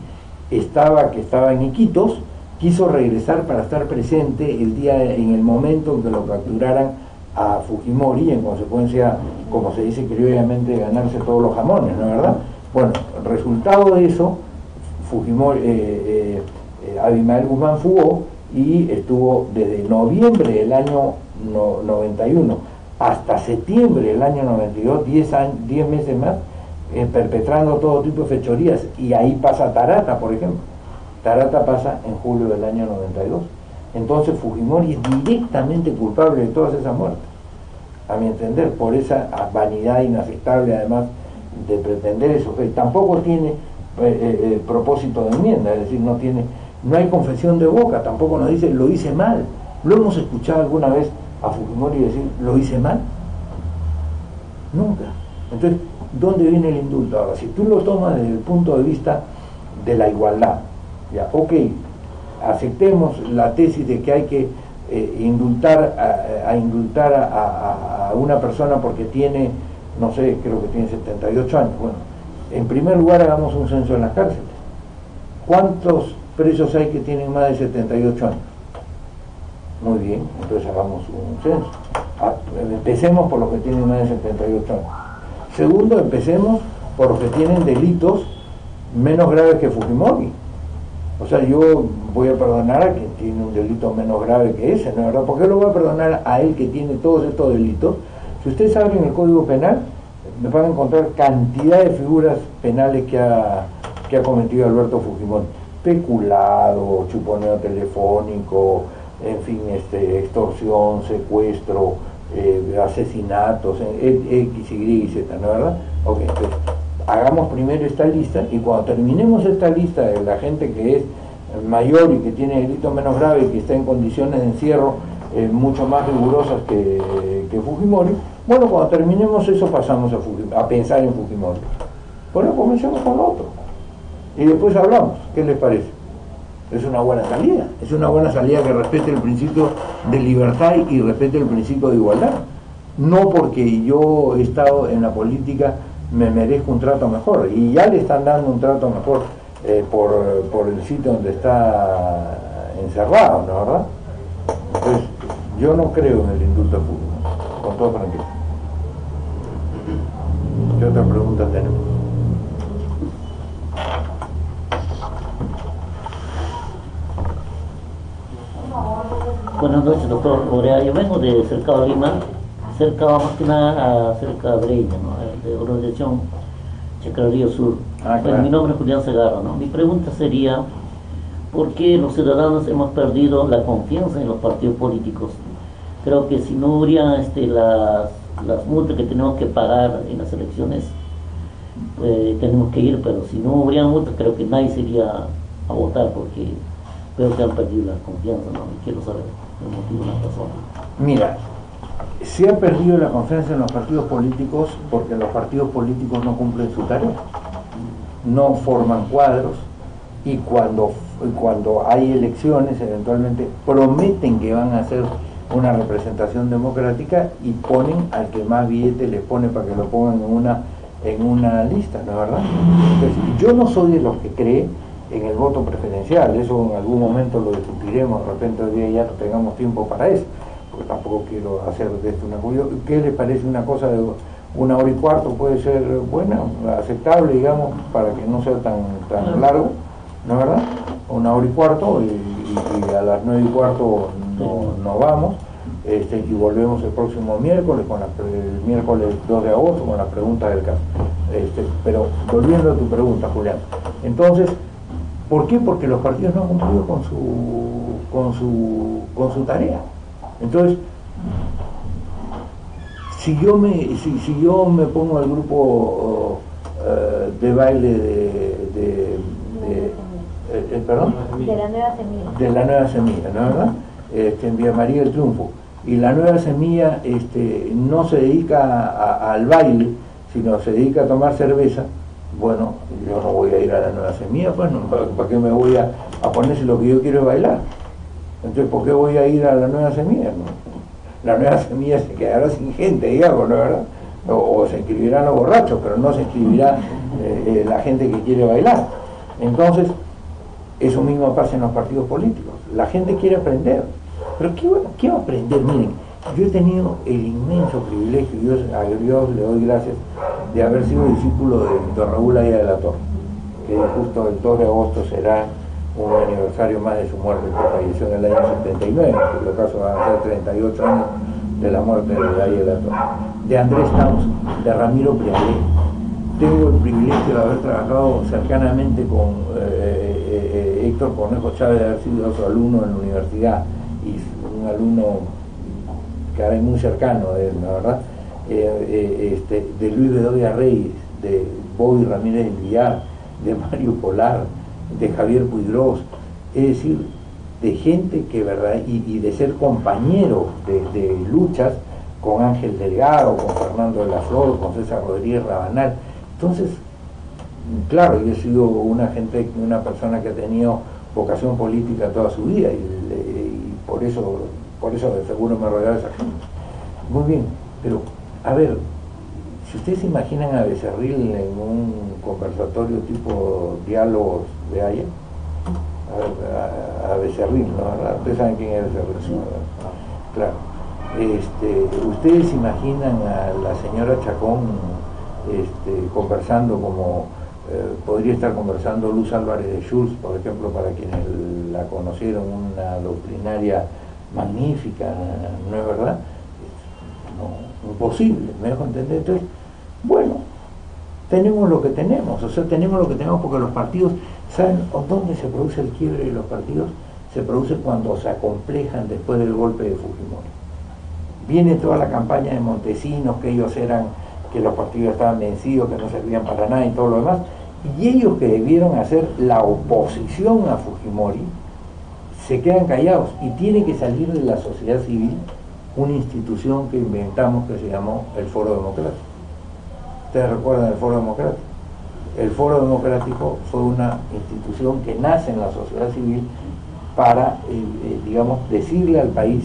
que estaba en Iquitos, quiso regresar para estar presente en el momento en que lo capturaran a Fujimori, y en consecuencia, como se dice criollamente, ganarse todos los jamones, ¿no es verdad? Bueno, el resultado de eso, Abimael Guzmán fugó y estuvo desde noviembre del año 91 hasta septiembre del año 92, 10 meses más, perpetrando todo tipo de fechorías. Y ahí pasa Tarata, por ejemplo. Tarata pasa en julio del año 92. Entonces Fujimori es directamente culpable de todas esas muertes, a mi entender, por esa vanidad inaceptable, además de pretender eso, que tampoco tiene propósito de enmienda, es decir, no hay confesión de boca, tampoco nos dice lo hice mal. ¿Lo hemos escuchado alguna vez a Fujimori decir lo hice mal? Nunca. Entonces, ¿dónde viene el indulto? Ahora, si tú lo tomas desde el punto de vista de la igualdad, ya, ok, aceptemos la tesis de que hay que indultar a una persona porque tiene, no sé, creo que tiene 78 años. Bueno, en primer lugar hagamos un censo en las cárceles. ¿Cuántos presos hay que tienen más de 78 años? Muy bien, entonces hagamos un censo. Empecemos por los que tienen más de 78 años. Segundo, empecemos por los que tienen delitos menos graves que Fujimori. O sea, yo voy a perdonar a quien tiene un delito menos grave que ese, ¿no es verdad? ¿Por qué lo voy a perdonar a él que tiene todos estos delitos? Si ustedes abren el Código Penal, me van a encontrar cantidad de figuras penales que ha cometido Alberto Fujimori. Peculado, chuponeo telefónico, en fin, extorsión, secuestro, asesinatos, X, Y, Z, ¿no es verdad? Ok, entonces, hagamos primero esta lista, y cuando terminemos esta lista de la gente que es mayor y que tiene delitos menos graves y que está en condiciones de encierro mucho más rigurosas que Fujimori, bueno, cuando terminemos eso pasamos a pensar en Fujimori. Bueno, comencemos con lo otro. y después hablamos. ¿Qué les parece? Es una buena salida, es una buena salida que respete el principio de libertad y respete el principio de igualdad. No porque yo he estado en la política me merezco un trato mejor, y ya le están dando un trato mejor por el sitio donde está encerrado, ¿no, verdad? Entonces, yo no creo en el indulto público, con toda franqueza. ¿Qué otra pregunta tenemos? Buenas noches, doctor Orea. Yo vengo de Cercado Lima, más que nada a cerca de Breña, ¿no? De organización Chacrarío Sur. Claro. Bueno, mi nombre es Julián Segarra, ¿no? Mi pregunta sería, ¿por qué los ciudadanos hemos perdido la confianza en los partidos políticos? Creo que si no hubiera las multas que tenemos que pagar en las elecciones, tenemos que ir, pero si no hubiera multas, creo que nadie se iría a votar, porque veo que han perdido la confianza, ¿no? Y quiero saber el motivo de la razón. Mira, se ha perdido la confianza en los partidos políticos porque los partidos políticos no cumplen su tarea, no forman cuadros, y cuando hay elecciones eventualmente prometen que van a hacer una representación democrática y ponen al que más billete les pone para que lo pongan en una lista, ¿no es verdad? Entonces, yo no soy de los que cree en el voto preferencial, eso en algún momento lo discutiremos, de repente hoy día ya no tengamos tiempo para eso, porque tampoco quiero hacer de esto una cosa. ¿Qué les parece una cosa de 1 hora y cuarto? Puede ser buena, aceptable, digamos, para que no sea tan largo, ¿no es verdad? 1 hora y cuarto, y a las 9 y cuarto nos vamos, y volvemos el próximo miércoles, el miércoles 2 de agosto, con las preguntas del caso. Pero volviendo a tu pregunta, Julián, entonces, ¿por qué? Porque los partidos no han cumplido con su tarea. Entonces, si yo me pongo al grupo de baile ¿perdón? De la Nueva Semilla. De la Nueva Semilla, ¿no es verdad? En Villa María del Triunfo. Y la Nueva Semilla no se dedica al baile, sino se dedica a tomar cerveza. Bueno, yo no voy a ir a la Nueva Semilla, pues, no, ¿para qué me voy a poner si lo que yo quiero es bailar? Entonces, ¿por qué voy a ir a la Nueva Semilla? No. La Nueva Semilla se quedará sin gente, digamos, ¿no es verdad? O se inscribirán los borrachos, pero no se inscribirá la gente que quiere bailar. Entonces, eso mismo pasa en los partidos políticos. La gente quiere aprender. ¿Pero qué va a aprender? Miren, yo he tenido el inmenso privilegio, a Dios le doy gracias, de haber sido discípulo de don Raúl Aya de la Torre, que justo el 2 de agosto será un aniversario más de su muerte, que falleció en el año 79, en el caso van a ser 38 años de la muerte de Aya de la Torre, de Andrés Towns, de Ramiro Prialé. Tengo el privilegio de haber trabajado cercanamente con Héctor Cornejo Chávez, de haber sido su alumno en la universidad, y un alumno que era muy cercano de él, la verdad, de Luis Bedoya Reyes, de Bobby Ramírez del Villar, de Mario Polar, de Javier Puigros, es decir, de gente que, ¿verdad? Y de ser compañero de luchas con Ángel Delgado, con Fernando de la Flor, con César Rodríguez Rabanal. Entonces, claro, yo he sido una persona que ha tenido vocación política toda su vida, y por eso de seguro me rodea esa gente. Muy bien, pero a ver, si ustedes se imaginan a Becerril en un conversatorio tipo diálogos de Haya, a Becerril, ¿no? Ustedes saben quién es Becerril, ¿no? Claro. Ustedes se imaginan a la señora Chacón conversando como podría estar conversando Luz Álvarez de Schultz, por ejemplo, para quienes la conocieron, una doctrinaria magnífica, ¿no es verdad? No, imposible, ¿me dejo entender? Entonces, bueno, tenemos lo que tenemos, porque los partidos, ¿saben dónde se produce el quiebre de los partidos? Se produce cuando se acomplejan después del golpe de Fujimori. Viene toda la campaña de Montesinos, que los partidos estaban vencidos, que no servían para nada y todo lo demás, y ellos, que debieron hacer la oposición a Fujimori, se quedan callados, y tiene que salir de la sociedad civil una institución que inventamos que se llamó el Foro Democrático. ¿Ustedes recuerdan el Foro Democrático? El Foro Democrático fue una institución que nace en la sociedad civil para, digamos, decirle al país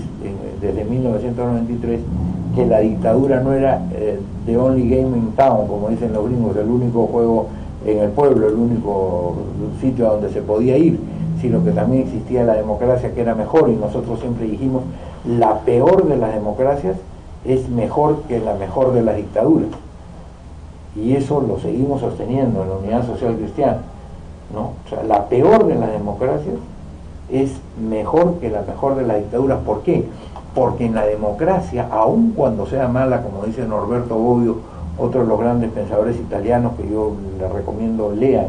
desde 1993 que la dictadura no era the only game in town, como dicen los gringos, el único juego en el pueblo, el único sitio a donde se podía ir, sino que también existía la democracia, que era mejor, y nosotros siempre dijimos, la peor de las democracias es mejor que la mejor de las dictaduras, y eso lo seguimos sosteniendo en la Unidad Social Cristiana, ¿no? O sea, la peor de las democracias es mejor que la mejor de las dictaduras. ¿Por qué? Porque en la democracia, aun cuando sea mala, como dice Norberto Bobbio, otro de los grandes pensadores italianos que yo les recomiendo lean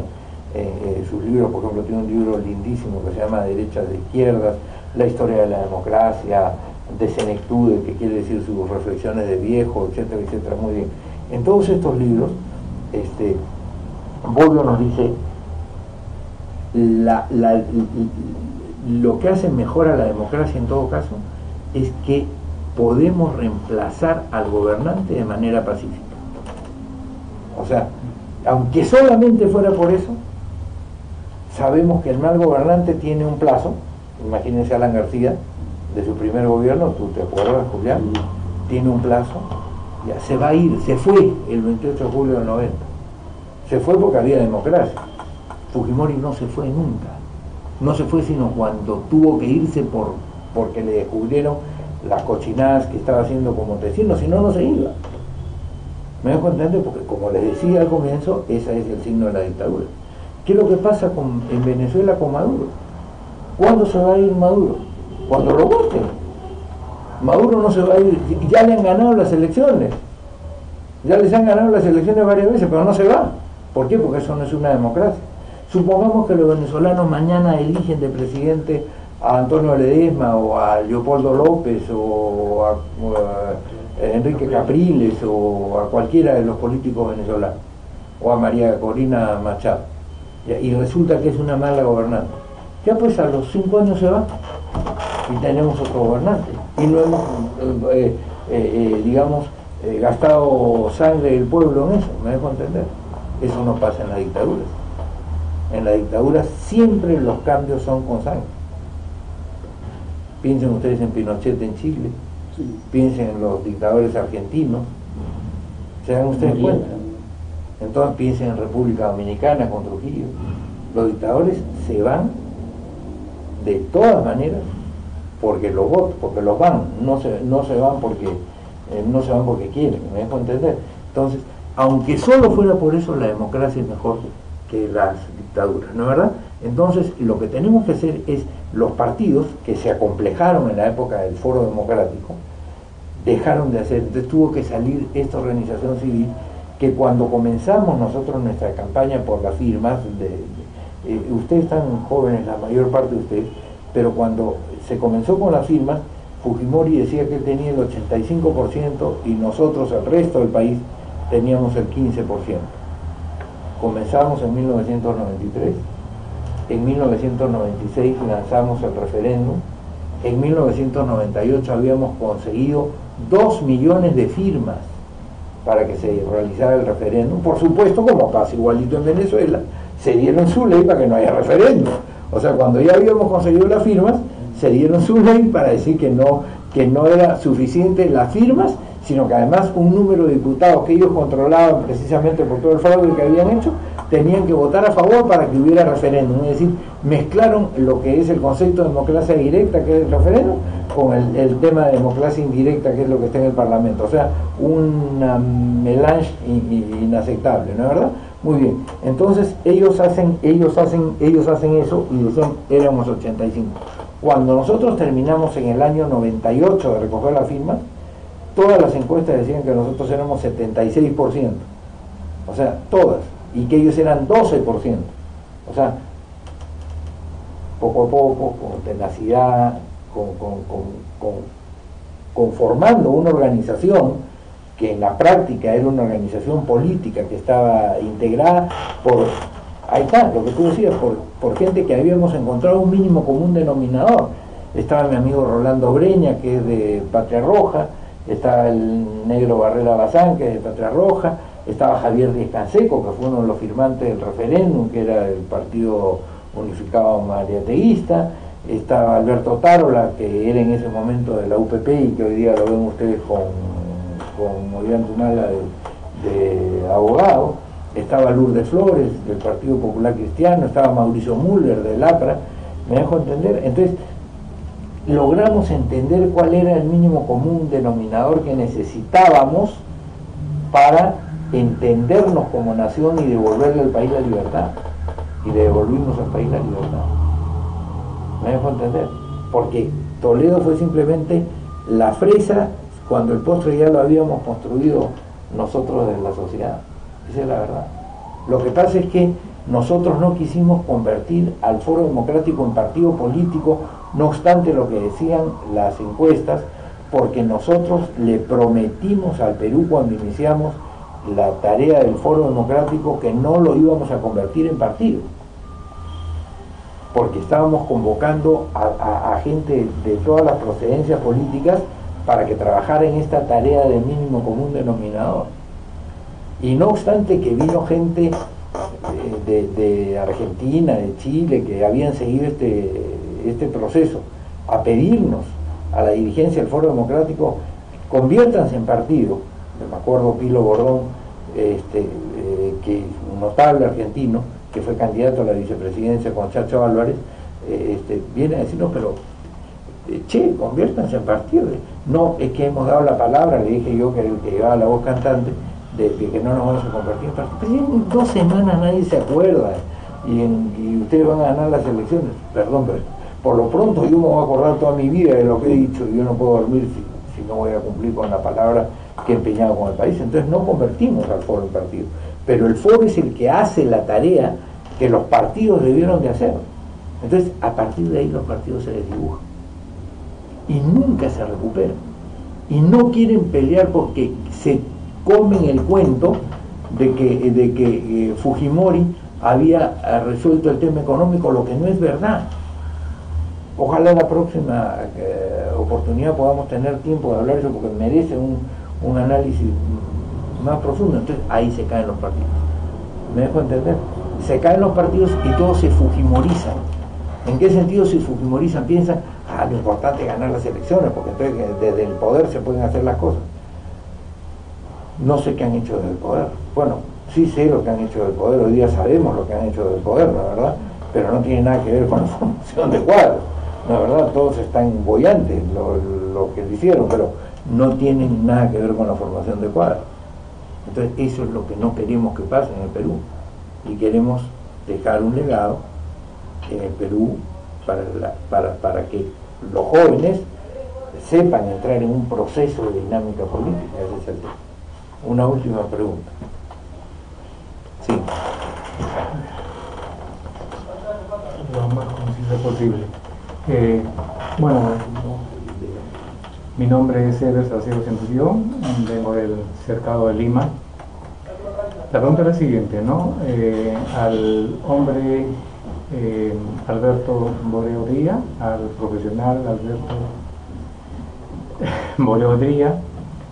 sus libros, por ejemplo, tiene un libro lindísimo que se llama Derechas de Izquierdas, la historia de la democracia, de Senectude, que quiere decir sus reflexiones de viejo, etcétera, etcétera, muy bien. En todos estos libros, Bobbio nos dice lo que hace mejor a la democracia en todo caso es que podemos reemplazar al gobernante de manera pacífica. O sea, aunque solamente fuera por eso, sabemos que el mal gobernante tiene un plazo. Imagínense a Alan García, de su primer gobierno, ¿tú te acuerdas, Julián? Tiene un plazo, ya se va a ir, se fue el 28 de julio del 90. Se fue porque había democracia. Fujimori no se fue nunca. No se fue sino cuando tuvo que irse porque le descubrieron las cochinadas que estaba haciendo como Montesinos, si no, no se iba. ¿Me dejo entender? Porque como les decía al comienzo, ese es el signo de la dictadura. ¿Qué es lo que pasa en Venezuela con Maduro? ¿Cuándo se va a ir Maduro? Cuando lo voten. Maduro no se va a ir, ya le han ganado las elecciones. Ya les han ganado las elecciones varias veces, pero no se va. ¿Por qué? Porque eso no es una democracia. Supongamos que los venezolanos mañana eligen de presidente a Antonio Ledesma o a Leopoldo López o a Enrique Capriles o a cualquiera de los políticos venezolanos o a María Corina Machado, y resulta que es una mala gobernante. Ya pues a los 5 años se va y tenemos otro gobernante y no hemos gastado sangre del pueblo en eso. ¿Me dejo entender? Eso no pasa en la dictadura. En la dictadura siempre los cambios son con sangre. Piensen ustedes en Pinochet en Chile, sí. Piensen en los dictadores argentinos, ¿se dan ustedes cuenta? Entonces piensen en República Dominicana con Trujillo. Los dictadores se van de todas maneras porque los votos, porque los van, no se van porque quieren, ¿me dejo entender? Entonces, aunque solo fuera por eso, la democracia es mejor que las dictaduras, ¿no es verdad? Entonces, lo que tenemos que hacer es, los partidos que se acomplejaron en la época del Foro Democrático, dejaron de hacer, entonces tuvo que salir esta organización civil, que cuando comenzamos nosotros nuestra campaña por las firmas, ustedes están jóvenes, la mayor parte de ustedes, pero cuando se comenzó con las firmas, Fujimori decía que él tenía el 85% y nosotros, el resto del país, teníamos el 15%. Comenzamos en 1993, en 1996 lanzamos el referéndum, en 1998 habíamos conseguido 2 millones de firmas para que se realizara el referéndum. Por supuesto, como pasa igualito en Venezuela, se dieron su ley para que no haya referéndum. O sea, cuando ya habíamos conseguido las firmas, se dieron su ley para decir que no era suficiente las firmas, sino que además un número de diputados que ellos controlaban precisamente por todo el fraude que habían hecho, tenían que votar a favor para que hubiera referéndum. Es decir, mezclaron lo que es el concepto de democracia directa, que es el referéndum, con el tema de democracia indirecta, que es lo que está en el Parlamento. O sea, una melange inaceptable, ¿no es verdad? Muy bien. Entonces ellos hacen eso y decían, éramos 85. Cuando nosotros terminamos en el año 98 de recoger las firmas, todas las encuestas decían que nosotros éramos 76%, o sea, todas, y que ellos eran 12%, o sea, poco a poco, con tenacidad, conformando una organización que en la práctica era una organización política que estaba integrada por, ahí está, lo que tú decías, por gente que habíamos encontrado un mínimo común denominador. Estaba mi amigo Rolando Breña, que es de Patria Roja, está el negro Barrera Bazán, que es de Patria Roja, estaba Javier Díaz Canseco, que fue uno de los firmantes del referéndum, que era el Partido Unificado Mariateísta, estaba Alberto Tarola, que era en ese momento de la UPP y que hoy día lo ven ustedes con Ollanta Humala de abogado, estaba Lourdes Flores del Partido Popular Cristiano, estaba Mauricio Müller del APRA, ¿me dejo entender? Entonces, logramos entender cuál era el mínimo común denominador que necesitábamos para entendernos como nación y devolverle al país la libertad, y devolvimos al país la libertad. ¿Me dejo entender? Porque Toledo fue simplemente la fresa cuando el postre ya lo habíamos construido nosotros desde la sociedad. Esa es la verdad. Lo que pasa es que nosotros no quisimos convertir al Foro Democrático en partido político, no obstante lo que decían las encuestas, porque nosotros le prometimos al Perú cuando iniciamos la tarea del Foro Democrático que no lo íbamos a convertir en partido, porque estábamos convocando a gente de todas las procedencias políticas para que trabajara en esta tarea de mínimo común denominador. Y no obstante que vino gente de Argentina, de Chile, que habían seguido este proceso, a pedirnos a la dirigencia del Foro Democrático, conviértanse en partido. Me acuerdo Pilo Bordón, que un notable argentino, que fue candidato a la vicepresidencia con Chacho Álvarez, viene a decirnos, pero conviértanse en partido. No, es que hemos dado la palabra, le dije yo, que el que llevaba la voz cantante, de que no nos vamos a convertir en partido. Pero en 2 semanas nadie se acuerda, y ustedes van a ganar las elecciones. Perdón, pero por lo pronto yo me voy a acordar toda mi vida de lo que he dicho, y yo no puedo dormir si no voy a cumplir con la palabra que he empeñado con el país. Entonces no convertimos al foro en partido, pero el foro es el que hace la tarea que los partidos debieron de hacer. Entonces a partir de ahí los partidos se desdibujan y nunca se recuperan, y no quieren pelear porque se comen el cuento de que Fujimori había resuelto el tema económico, lo que no es verdad. Ojalá la próxima oportunidad podamos tener tiempo de hablar de eso, porque merece un análisis más profundo. Entonces ahí se caen los partidos. ¿Me dejo entender? Se caen los partidos y todos se fujimorizan. ¿En qué sentido se fujimorizan? Piensan, lo importante es ganar las elecciones, porque entonces desde el poder se pueden hacer las cosas. No sé qué han hecho desde el poder. Bueno, sí sé lo que han hecho del poder, hoy día sabemos lo que han hecho del poder, la verdad, pero no tiene nada que ver con la formación de cuadros. La verdad, todos están bollantes lo que hicieron, pero no tienen nada que ver con la formación de cuadros. Entonces eso es lo que no queremos que pase en el Perú, y queremos dejar un legado en el Perú para que los jóvenes sepan entrar en un proceso de dinámica política. Ese es el tema. Una última pregunta. Sí. Lo más conciso posible. Bueno, mi nombre es Eber Salcedo Centurión, vengo del cercado de Lima. La pregunta es la siguiente, ¿no? Al hombre Alberto Boreo Díaz, al profesional Alberto Boreo Díaz,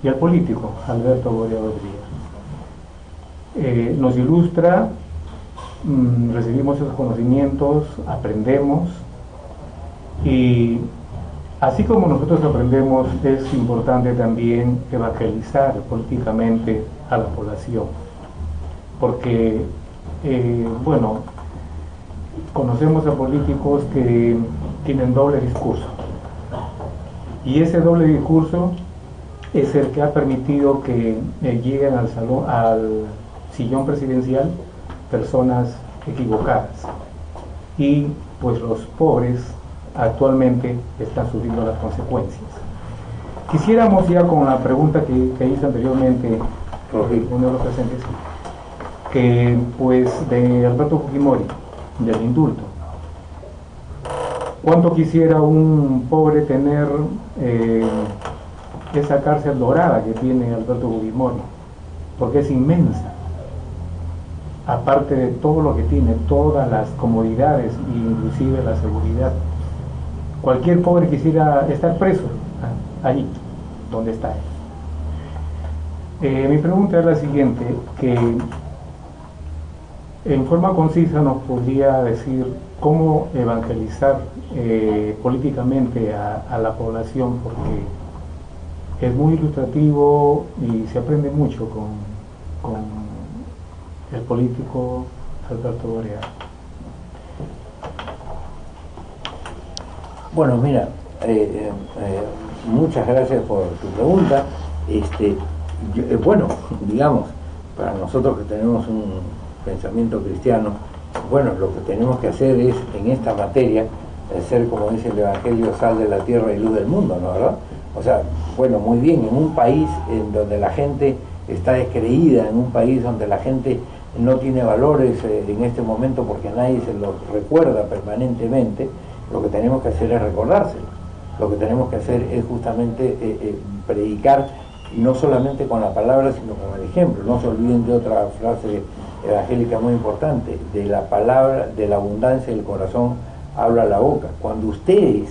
y al político Alberto Boreo Díaz. Nos ilustra, recibimos esos conocimientos, aprendemos, y así como nosotros aprendemos, es importante también evangelizar políticamente a la población, porque bueno, conocemos a políticos que tienen doble discurso, y ese doble discurso es el que ha permitido que lleguen al sillón presidencial personas equivocadas, y pues los pobres actualmente están sufriendo las consecuencias. Quisiéramos ya con la pregunta que hizo anteriormente uno de los presentes, que pues de Alberto Fujimori, del indulto, ¿cuánto quisiera un pobre tener esa cárcel dorada que tiene Alberto Fujimori? Porque es inmensa, aparte de todo lo que tiene, todas las comodidades, inclusive la seguridad. Cualquier pobre quisiera estar preso allí donde está él. Mi pregunta es la siguiente, que en forma concisa nos podría decir cómo evangelizar políticamente a la población, porque es muy ilustrativo y se aprende mucho con el político Alberto Borea. Bueno, mira, muchas gracias por tu pregunta. Bueno, digamos, para nosotros que tenemos un pensamiento cristiano, bueno, lo que tenemos que hacer es, en esta materia, ser, como dice el Evangelio, sal de la tierra y luz del mundo, ¿no, verdad? O sea, bueno, muy bien, en un país en donde la gente está descreída, en un país donde la gente no tiene valores en este momento porque nadie se los recuerda permanentemente, lo que tenemos que hacer es recordárselo. Lo que tenemos que hacer es justamente predicar, no solamente con la palabra, sino con el ejemplo. No se olviden de otra frase evangélica muy importante: de la palabra, de la abundancia del corazón habla la boca. Cuando ustedes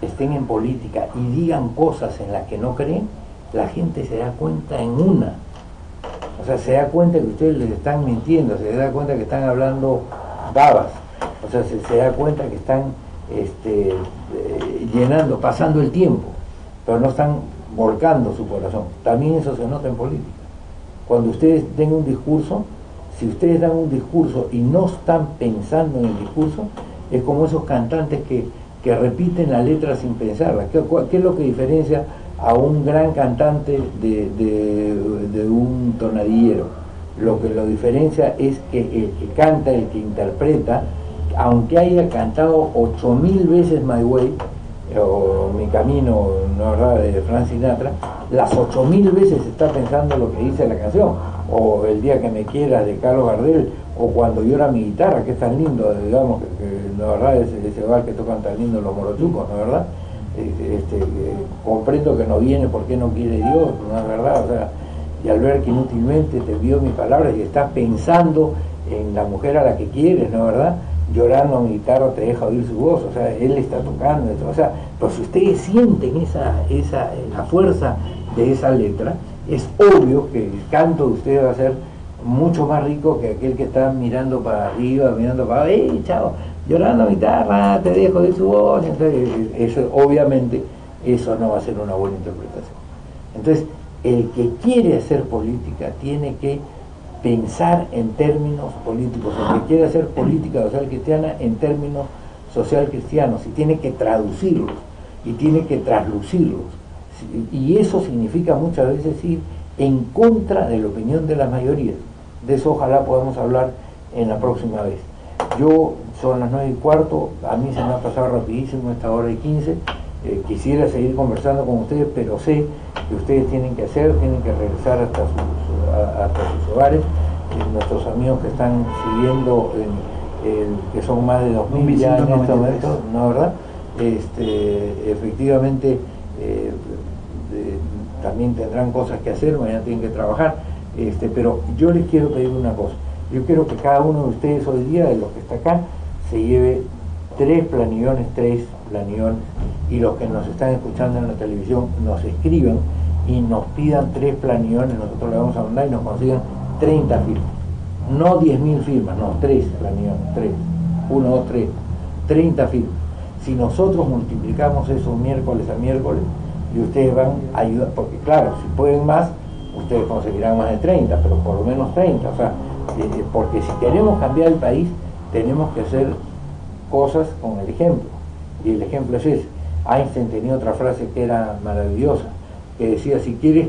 estén en política y digan cosas en las que no creen, la gente se da cuenta en una. O sea, se da cuenta que ustedes les están mintiendo, se da cuenta que están hablando babas, o sea, se da cuenta que están llenando, pasando el tiempo, pero no están volcando su corazón. También eso se nota en política. Cuando ustedes den un discurso, si ustedes dan un discurso y no están pensando en el discurso, es como esos cantantes que repiten la letra sin pensarla. ¿Qué es lo que diferencia a un gran cantante de un tonadillero? Lo que lo diferencia es que el que canta, el que interpreta, aunque haya cantado 8000 veces My Way o Mi Camino, ¿no, verdad?, de Frank Sinatra, las 8000 veces está pensando lo que dice la canción, o El Día que me quieras de Carlos Gardel, o Cuando llora mi guitarra, que es tan lindo, digamos, que ¿no, verdad?, ese bar que tocan tan lindo los morochucos, ¿no, verdad? Comprendo que no viene porque no quiere Dios, ¿no es verdad? O sea, y al ver que inútilmente te envió mis palabras y estás pensando en la mujer a la que quieres, ¿no es verdad? Llorando mi guitarra te deja oír su voz, o sea, él está tocando, o sea, pues si ustedes sienten la fuerza de esa letra, es obvio que el canto de ustedes va a ser mucho más rico que aquel que está mirando para arriba, mirando para abajo, chao, llorando mi guitarra, te dejo oír su voz. Entonces, eso, obviamente, eso no va a ser una buena interpretación. Entonces, el que quiere hacer política tiene que pensar en términos políticos, el que quiere hacer política social cristiana en términos social cristianos, y tiene que traducirlos, y tiene que traslucirlos, y eso significa muchas veces ir en contra de la opinión de las mayorías. De eso ojalá podamos hablar en la próxima vez. Son las 9:15, a mí se me ha pasado rapidísimo esta hora y 15, quisiera seguir conversando con ustedes, pero sé que ustedes tienen que regresar hasta sus hogares. Nuestros amigos que están siguiendo, que son más de 2000 ya en este momento, ¿no, verdad? Efectivamente, también tendrán cosas que hacer, mañana tienen que trabajar, pero yo les quiero pedir una cosa. Yo quiero que cada uno de ustedes hoy día, de los que está acá, se lleve 3 planillones, y los que nos están escuchando en la televisión nos escriban y nos pidan 3 planillones, nosotros le vamos a mandar y nos consigan 30 firmas, no 10.000 firmas, no, 3 planillones, 3, 1, 2, 3, 30 firmas. Si nosotros multiplicamos eso miércoles a miércoles, y ustedes van a ayudar, porque claro, si pueden más, ustedes conseguirán más de 30, pero por lo menos 30, o sea, porque si queremos cambiar el país, tenemos que hacer cosas con el ejemplo, y el ejemplo es ese. Einstein tenía otra frase que era maravillosa, que decía: si quieres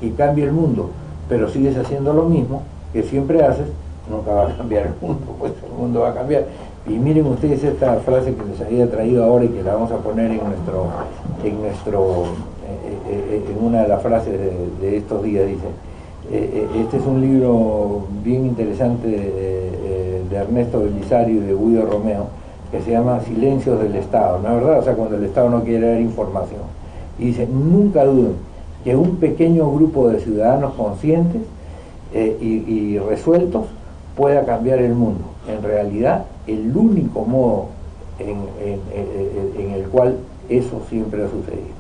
que cambie el mundo, pero sigues haciendo lo mismo que siempre haces, nunca va a cambiar el mundo, pues el mundo va a cambiar. Y miren ustedes esta frase que les había traído ahora y que la vamos a poner en una de las frases de estos días. Dice, este es un libro bien interesante de Ernesto Belisario y de Guido Romeo, que se llama Silencios del Estado, ¿no es verdad? O sea, cuando el Estado no quiere dar información. Y dice: nunca duden que un pequeño grupo de ciudadanos conscientes y resueltos pueda cambiar el mundo. En realidad, el único modo en el cual eso siempre ha sucedido.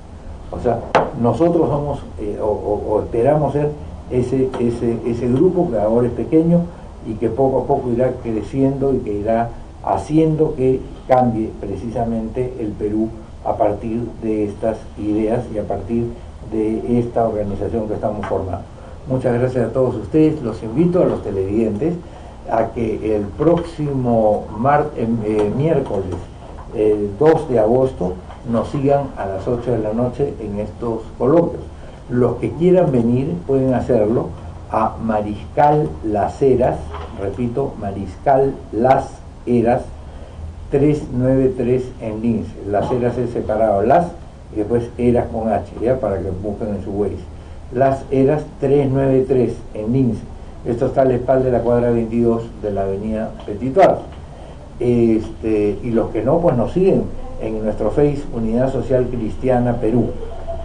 O sea, nosotros somos o esperamos ser ese grupo que ahora es pequeño y que poco a poco irá creciendo y que irá haciendo que cambie precisamente el Perú a partir de estas ideas y a partir de esta organización que estamos formando. Muchas gracias a todos ustedes. Los invito a los televidentes a que el próximo miércoles 2 de agosto nos sigan a las 8 de la noche en estos coloquios. Los que quieran venir pueden hacerlo a Mariscal Las Heras, repito, Mariscal Las Heras 393 en Lince. Las Heras es separado, Las y después Heras con H, ya, para que busquen en su Waze. Las Heras 393 en Lince. Esto está a la espalda de la cuadra 22 de la avenida Petit Suárez. Y los que no, pues nos siguen en nuestro Face Unidad Social Cristiana Perú.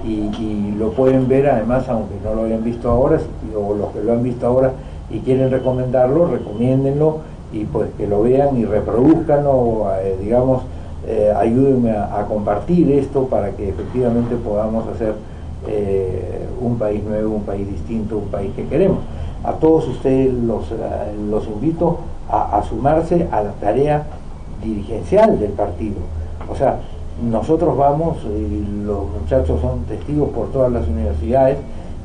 Y lo pueden ver además, aunque no lo hayan visto ahora, o los que lo han visto ahora y quieren recomendarlo, recomiéndenlo y pues que lo vean y reproduzcanlo, digamos, ayúdenme a compartir esto para que efectivamente podamos hacer un país nuevo, un país distinto, un país que queremos. A todos ustedes los invito a sumarse a la tarea dirigencial del partido. O sea, nosotros vamos, los muchachos son testigos por todas las universidades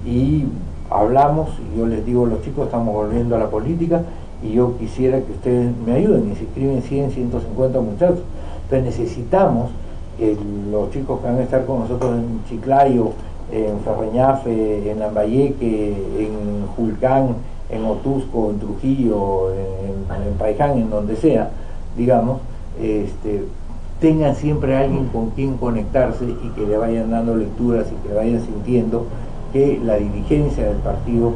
y hablamos, y yo les digo a los chicos, estamos volviendo a la política y yo quisiera que ustedes me ayuden, y se inscriben 100, 150 muchachos. Entonces necesitamos que los chicos que van a estar con nosotros en Chiclayo, en Ferreñafe, en Lambayeque, en Julcán, en Otusco, en Trujillo, en Paiján, en donde sea, digamos, tengan siempre alguien con quien conectarse y que le vayan dando lecturas y que vayan sintiendo que la dirigencia del partido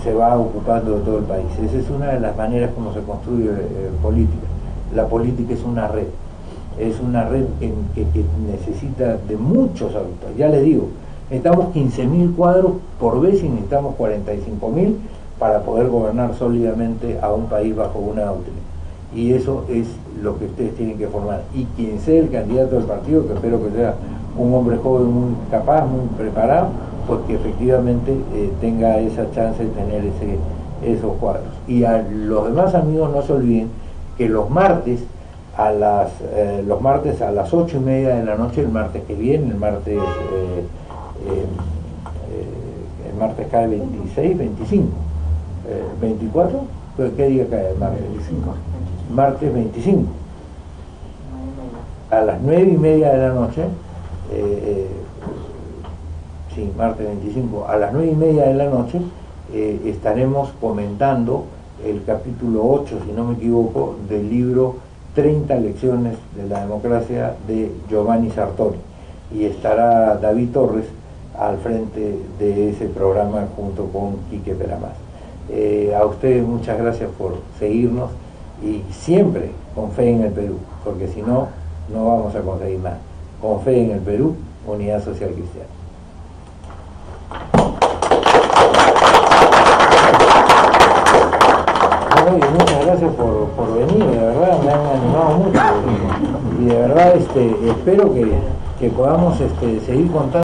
se va ocupando de todo el país. Esa es una de las maneras como se construye política. La política es una red que necesita de muchos adultos. Ya les digo, necesitamos 15.000 cuadros por vez y necesitamos 45.000 para poder gobernar sólidamente a un país bajo una doctrina. Y eso es lo que ustedes tienen que formar. Y quien sea el candidato del partido, que espero que sea un hombre joven muy capaz, muy preparado, pues que efectivamente tenga esa chance de tener esos cuadros. Y a los demás amigos no se olviden que los martes a las 8:30 de la noche, el martes que viene, el martes cae 26, 25, 24, ¿qué día cae el martes? 25. Martes 25, a las 9:30 de la noche, martes 25, a las 9:30 de la noche, estaremos comentando el capítulo 8, si no me equivoco, del libro 30 lecciones de la democracia de Giovanni Sartori, y estará David Torres al frente de ese programa junto con Quique Peramás. A ustedes muchas gracias por seguirnos y siempre con fe en el Perú, porque si no, no vamos a conseguir nada. Con fe en el Perú, Unidad Social Cristiana. Bueno, y muchas gracias por venir, de verdad me han animado mucho y de verdad espero que podamos seguir contando